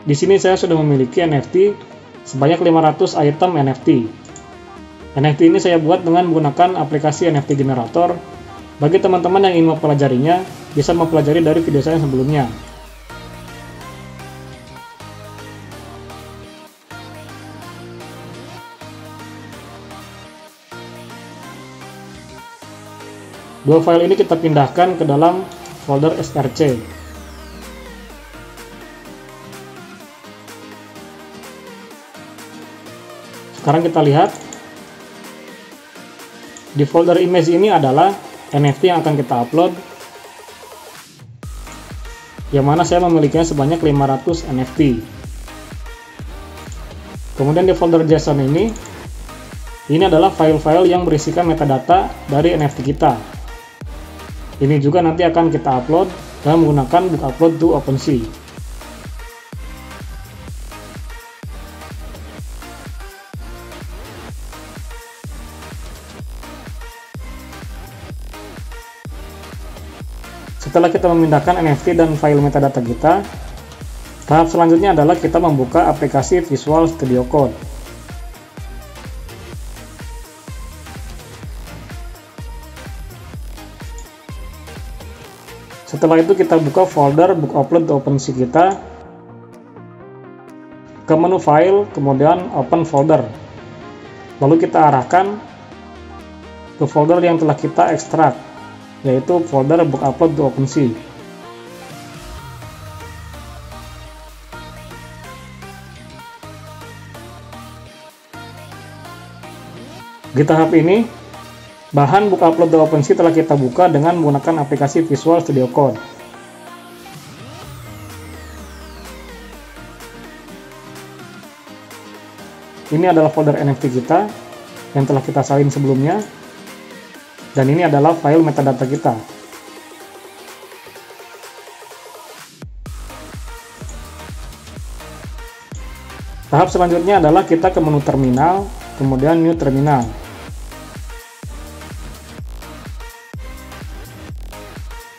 Di sini saya sudah memiliki NFT sebanyak 500 item NFT. NFT ini saya buat dengan menggunakan aplikasi NFT Generator. Bagi teman-teman yang ingin mempelajarinya, bisa mempelajari dari video saya sebelumnya. Dua file ini kita pindahkan ke dalam folder src. Sekarang kita lihat di folder image ini adalah NFT yang akan kita upload, yang mana saya memilikinya sebanyak 500 NFT. Kemudian di folder JSON ini adalah file-file yang berisikan metadata dari NFT kita. Ini juga nanti akan kita upload dengan menggunakan book upload to OpenSea. Setelah kita memindahkan NFT dan file metadata kita, tahap selanjutnya adalah kita membuka aplikasi Visual Studio Code. Setelah itu kita buka folder book upload to OpenSea kita, ke menu file, kemudian open folder. Lalu kita arahkan ke folder yang telah kita ekstrak, yaitu folder book upload to OpenSea. Di tahap ini, bahan book upload to OpenSea telah kita buka dengan menggunakan aplikasi Visual Studio Code. Ini adalah folder NFT kita yang telah kita salin sebelumnya, dan ini adalah file metadata kita. Tahap selanjutnya adalah kita ke menu terminal, kemudian new terminal.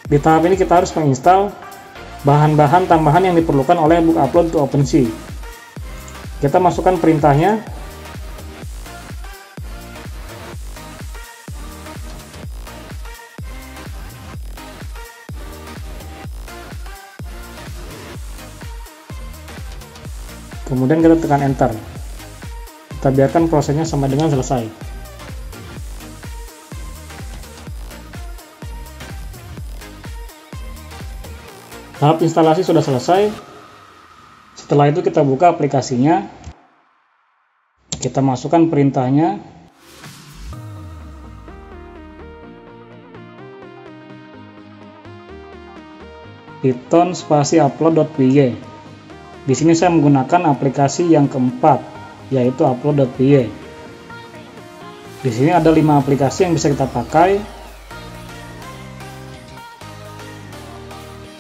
Di tahap ini kita harus menginstal bahan-bahan tambahan yang diperlukan oleh book upload to OpenSea. Kita masukkan perintahnya. Kemudian kita tekan enter. Kita biarkan prosesnya sampai dengan selesai. Tahap instalasi sudah selesai. Setelah itu kita buka aplikasinya, kita masukkan perintahnya, python spasi upload.py. Di sini saya menggunakan aplikasi yang keempat, yaitu upload.py. Di sini ada 5 aplikasi yang bisa kita pakai.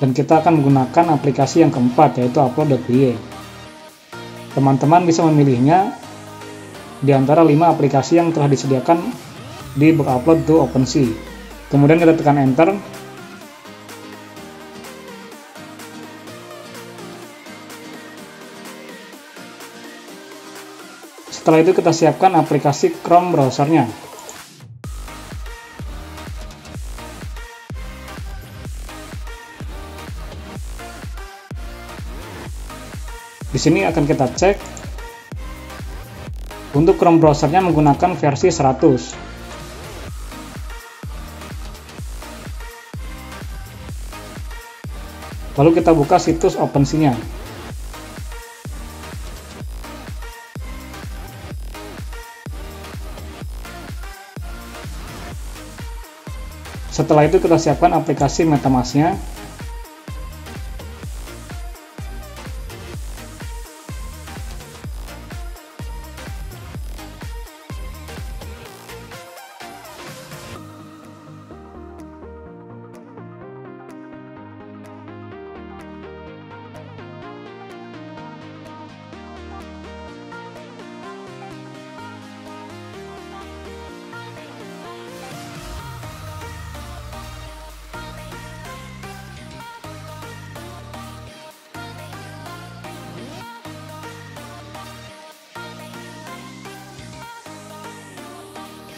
Dan kita akan menggunakan aplikasi yang keempat, yaitu upload.py. Teman-teman bisa memilihnya di antara 5 aplikasi yang telah disediakan di book upload to OpenSea. Kemudian kita tekan enter. Setelah itu kita siapkan aplikasi Chrome browsernya. Di sini akan kita cek untuk Chrome browsernya menggunakan versi 100. Lalu kita buka situs OpenSea-nya. Setelah itu kita siapkan aplikasi MetaMask-nya.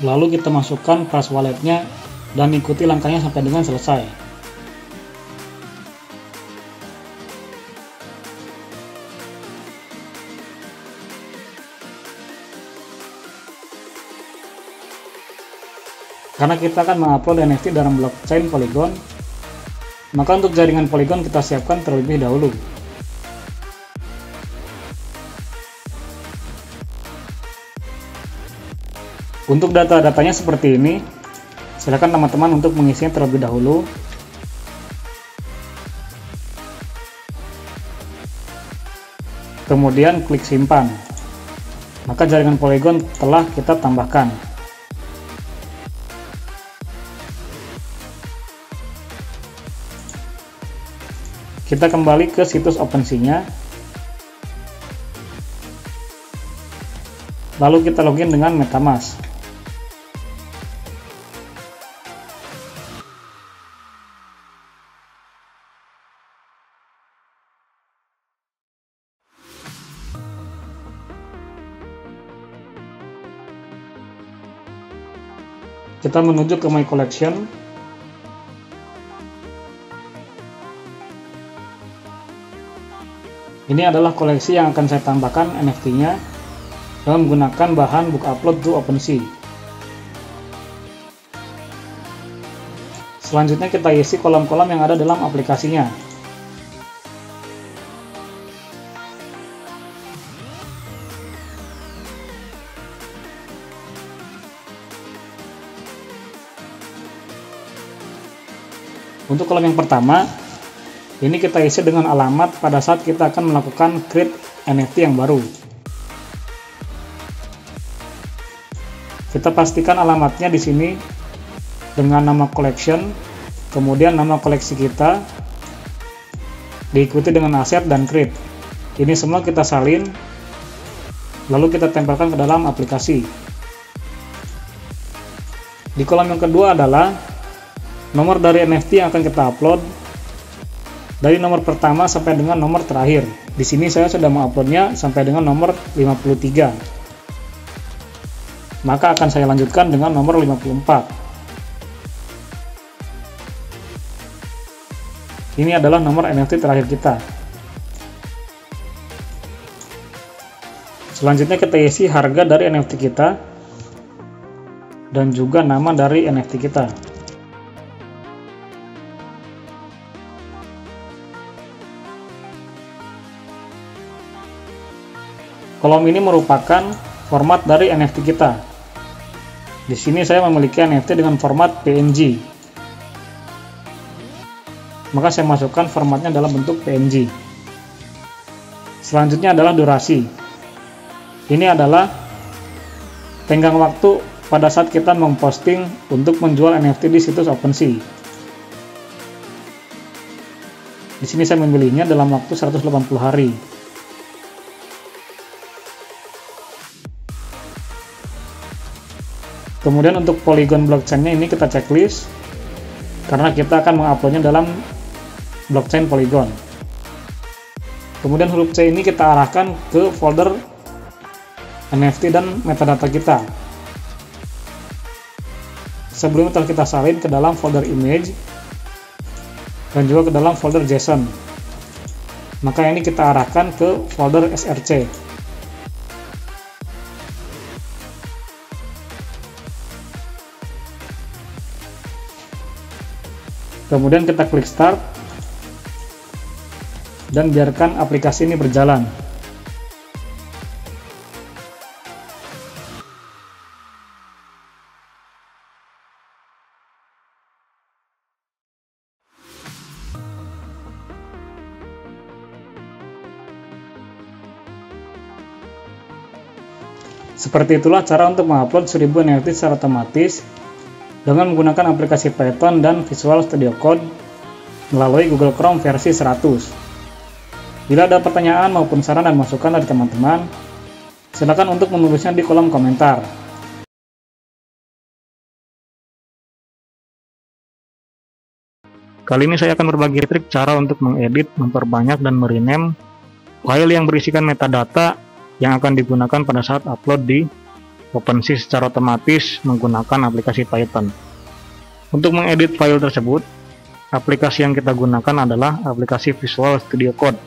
Lalu kita masukkan pas walletnya dan ikuti langkahnya sampai dengan selesai. Karena kita akan mengupload NFT dalam blockchain Polygon, maka untuk jaringan Polygon kita siapkan terlebih dahulu. Untuk data-datanya seperti ini, silakan teman-teman untuk mengisinya terlebih dahulu. Kemudian klik simpan. Maka jaringan Polygon telah kita tambahkan. Kita kembali ke situs OpenSea-nya. Lalu kita login dengan MetaMask. Kita menuju ke My Collection. Ini adalah koleksi yang akan saya tambahkan NFT-nya dengan menggunakan bahan book upload to OpenSea. Selanjutnya kita isi kolom-kolom yang ada dalam aplikasinya. Untuk kolom yang pertama, ini kita isi dengan alamat pada saat kita akan melakukan create NFT yang baru. Kita pastikan alamatnya di sini dengan nama collection, kemudian nama koleksi kita, diikuti dengan aset dan create. Ini semua kita salin, lalu kita tempelkan ke dalam aplikasi. Di kolom yang kedua adalah nomor dari NFT yang akan kita upload, dari nomor pertama sampai dengan nomor terakhir. Di sini saya sudah menguploadnya sampai dengan nomor 53. Maka akan saya lanjutkan dengan nomor 54. Ini adalah nomor NFT terakhir kita. Selanjutnya kita isi harga dari NFT kita dan juga nama dari NFT kita. Kolom ini merupakan format dari NFT kita. Di sini saya memiliki NFT dengan format PNG. Maka saya masukkan formatnya dalam bentuk PNG. Selanjutnya adalah durasi. Ini adalah tenggang waktu pada saat kita memposting untuk menjual NFT di situs OpenSea. Di sini saya memilihnya dalam waktu 180 hari. Kemudian untuk Polygon blockchain-nya ini kita checklist karena kita akan menguploadnya dalam blockchain Polygon. Kemudian huruf C ini kita arahkan ke folder NFT dan metadata kita. Sebelumnya telah kita salin ke dalam folder image dan juga ke dalam folder JSON. Maka ini kita arahkan ke folder SRC. Kemudian kita klik start dan biarkan aplikasi ini berjalan. Seperti itulah cara untuk mengupload 1000 NFT secara otomatis dengan menggunakan aplikasi Python dan Visual Studio Code melalui Google Chrome versi 100. Bila ada pertanyaan maupun saran dan masukan dari teman-teman, silakan untuk menulisnya di kolom komentar. Kali ini saya akan berbagi trik cara untuk mengedit, memperbanyak, dan merename file yang berisikan metadata yang akan digunakan pada saat upload di OpenSea secara otomatis menggunakan aplikasi Python. Untuk mengedit file tersebut, aplikasi yang kita gunakan adalah aplikasi Visual Studio Code.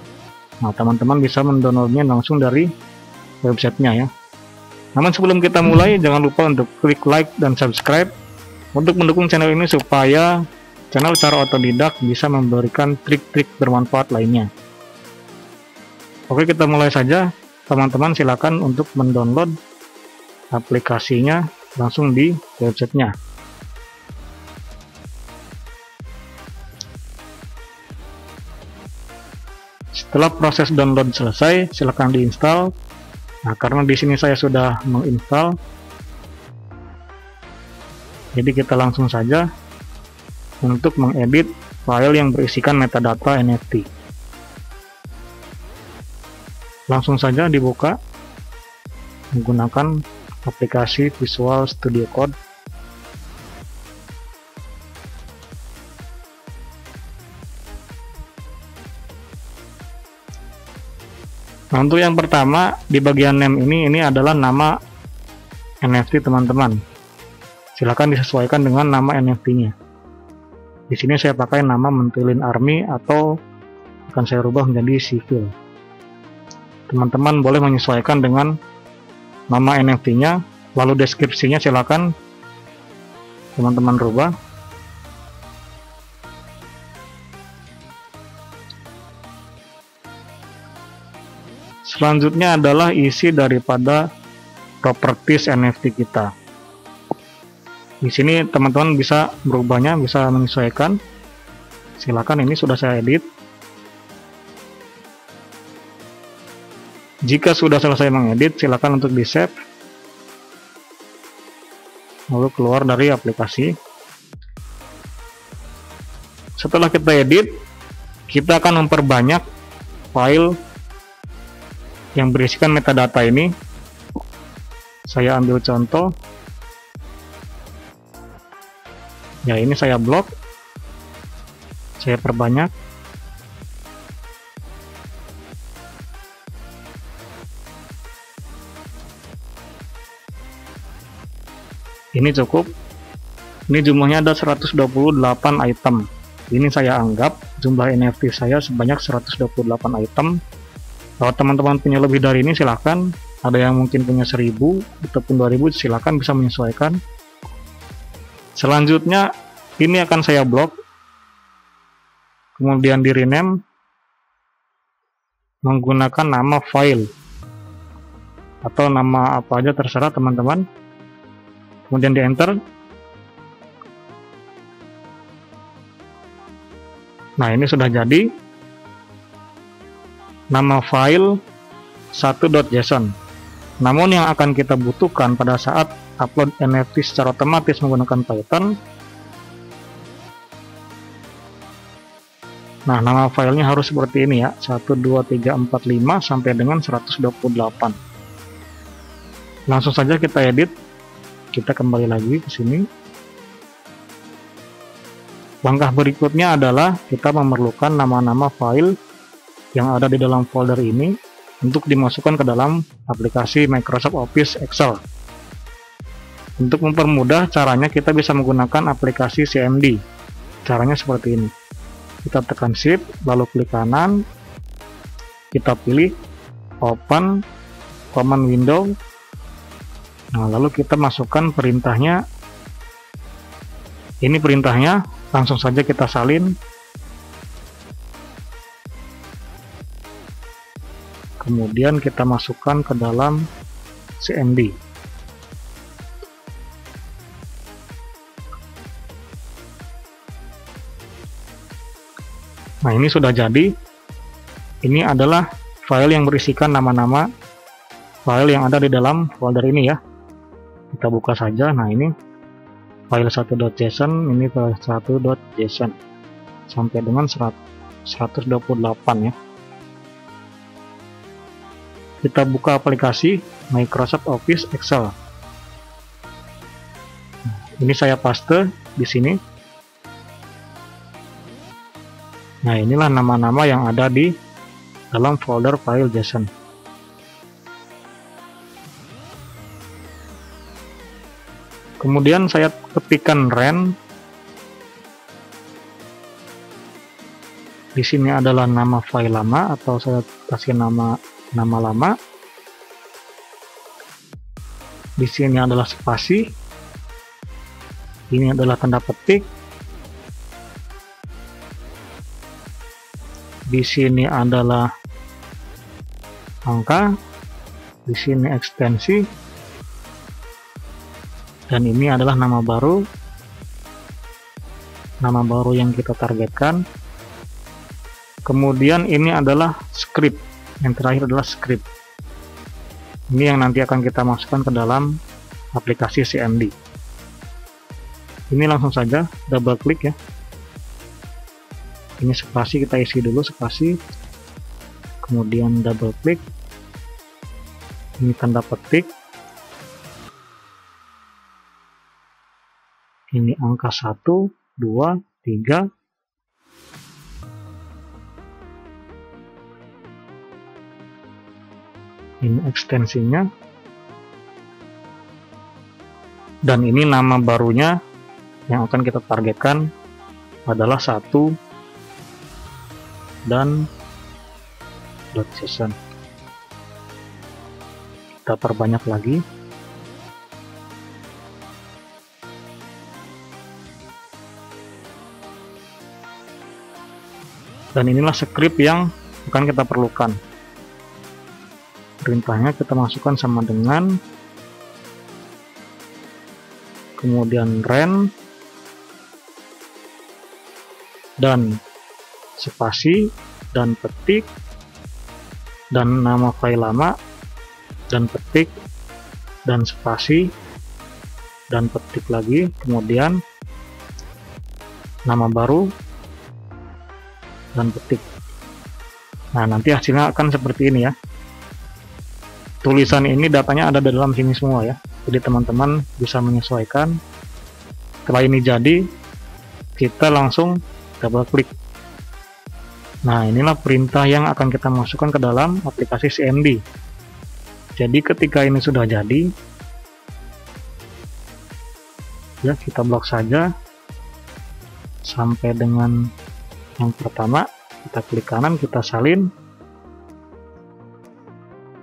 Nah, teman-teman bisa mendownloadnya langsung dari websitenya ya. Namun sebelum kita mulai, jangan lupa untuk klik like dan subscribe untuk mendukung channel ini supaya channel Cara Otodidak bisa memberikan trik-trik bermanfaat lainnya. Oke, kita mulai saja. Teman-teman silakan untuk mendownload aplikasinya langsung di websitenya. Setelah proses download selesai, silakan diinstal. Nah, karena di sini saya sudah menginstal, jadi kita langsung saja untuk mengedit file yang berisikan metadata NFT. Langsung saja dibuka menggunakan aplikasi Visual Studio Code. Nah, untuk yang pertama di bagian name ini adalah nama NFT teman-teman. Silakan disesuaikan dengan nama NFT-nya. Di sini saya pakai nama Mentulin Army atau akan saya rubah menjadi Civil. Teman-teman boleh menyesuaikan dengan nama NFT-nya, lalu deskripsinya silakan teman-teman rubah. Selanjutnya adalah isi daripada properties NFT kita. Di sini teman-teman bisa merubahnya, bisa menyesuaikan. Silakan, ini sudah saya edit. Jika sudah selesai mengedit, silakan untuk di-save. Lalu keluar dari aplikasi. Setelah kita edit, kita akan memperbanyak file yang berisikan metadata ini. Saya ambil contoh. Ya, ini saya blok. Saya perbanyak. Ini cukup. Ini jumlahnya ada 128 item. Ini saya anggap jumlah NFT saya sebanyak 128 item. Kalau teman-teman punya lebih dari ini silahkan. Ada yang mungkin punya 1000 ataupun 2000, silahkan bisa menyesuaikan. Selanjutnya ini akan saya blok. Kemudian di rename menggunakan nama file atau nama apa aja terserah teman-teman. Kemudian di enter. Nah, ini sudah jadi. Nama file 1.json. Namun yang akan kita butuhkan pada saat upload NFT secara otomatis menggunakan Python. Nah, nama filenya harus seperti ini ya, 12345 sampai dengan 128. Langsung saja kita edit. Kita kembali lagi ke sini. Langkah berikutnya adalah kita memerlukan nama-nama file yang ada di dalam folder ini untuk dimasukkan ke dalam aplikasi Microsoft Office Excel. Untuk mempermudah caranya, kita bisa menggunakan aplikasi CMD. Caranya seperti ini. Kita tekan Shift, lalu klik kanan, kita pilih Open Command Window. Nah, lalu kita masukkan perintahnya. Ini perintahnya, langsung saja kita salin. Kemudian kita masukkan ke dalam CMD. Nah, ini sudah jadi. Ini adalah file yang berisikan nama-nama file yang ada di dalam folder ini ya. Kita buka saja. Nah, ini file 1.json, ini file 1.json sampai dengan 128 ya. Kita buka aplikasi Microsoft Office Excel. Ini saya paste di sini. Nah, inilah nama-nama yang ada di dalam folder file JSON. Kemudian saya ketikkan ren. Di sini adalah nama file lama, atau saya kasih nama lama. Di sini adalah spasi. Ini adalah tanda petik. Di sini adalah angka, di sini ekstensi, dan ini adalah nama baru yang kita targetkan. Kemudian ini adalah script, yang terakhir adalah script. Ini yang nanti akan kita masukkan ke dalam aplikasi CMD. Ini langsung saja double klik ya. Ini spasi, kita isi dulu spasi, kemudian double klik. Ini tanda petik, ini angka 1, 2, 3, ini ekstensinya, dan ini nama barunya yang akan kita targetkan adalah 1 dan .json. Kita perbanyak lagi. Dan inilah script yang akan kita perlukan. Perintahnya kita masukkan sama dengan, kemudian ren, dan spasi, dan petik, dan nama file lama, dan petik, dan spasi, dan petik lagi, kemudian nama baru, dan petik. Nah, nanti hasilnya akan seperti ini ya. Tulisan ini datanya ada di dalam sini semua ya, jadi teman-teman bisa menyesuaikan. Setelah ini jadi, kita langsung double klik. Nah, inilah perintah yang akan kita masukkan ke dalam aplikasi CMD. Jadi ketika ini sudah jadi, ya kita blok saja sampai dengan yang pertama. Kita klik kanan, kita salin,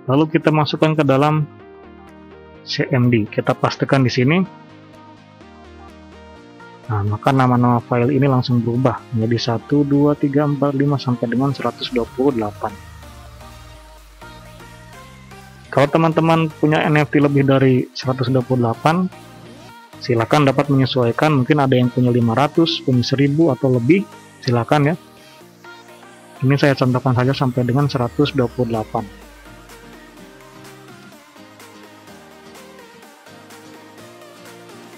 lalu kita masukkan ke dalam CMD. Kita pastikan di sini. Nah, maka nama-nama file ini langsung berubah menjadi 1, 2, 3, 4, 5 sampai dengan 128. Kalau teman-teman punya NFT lebih dari 128, silakan dapat menyesuaikan. Mungkin ada yang punya 500, punya 1000 atau lebih, silakan ya. Ini saya contohkan saja sampai dengan 128.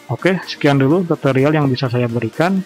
Oke, sekian dulu tutorial yang bisa saya berikan.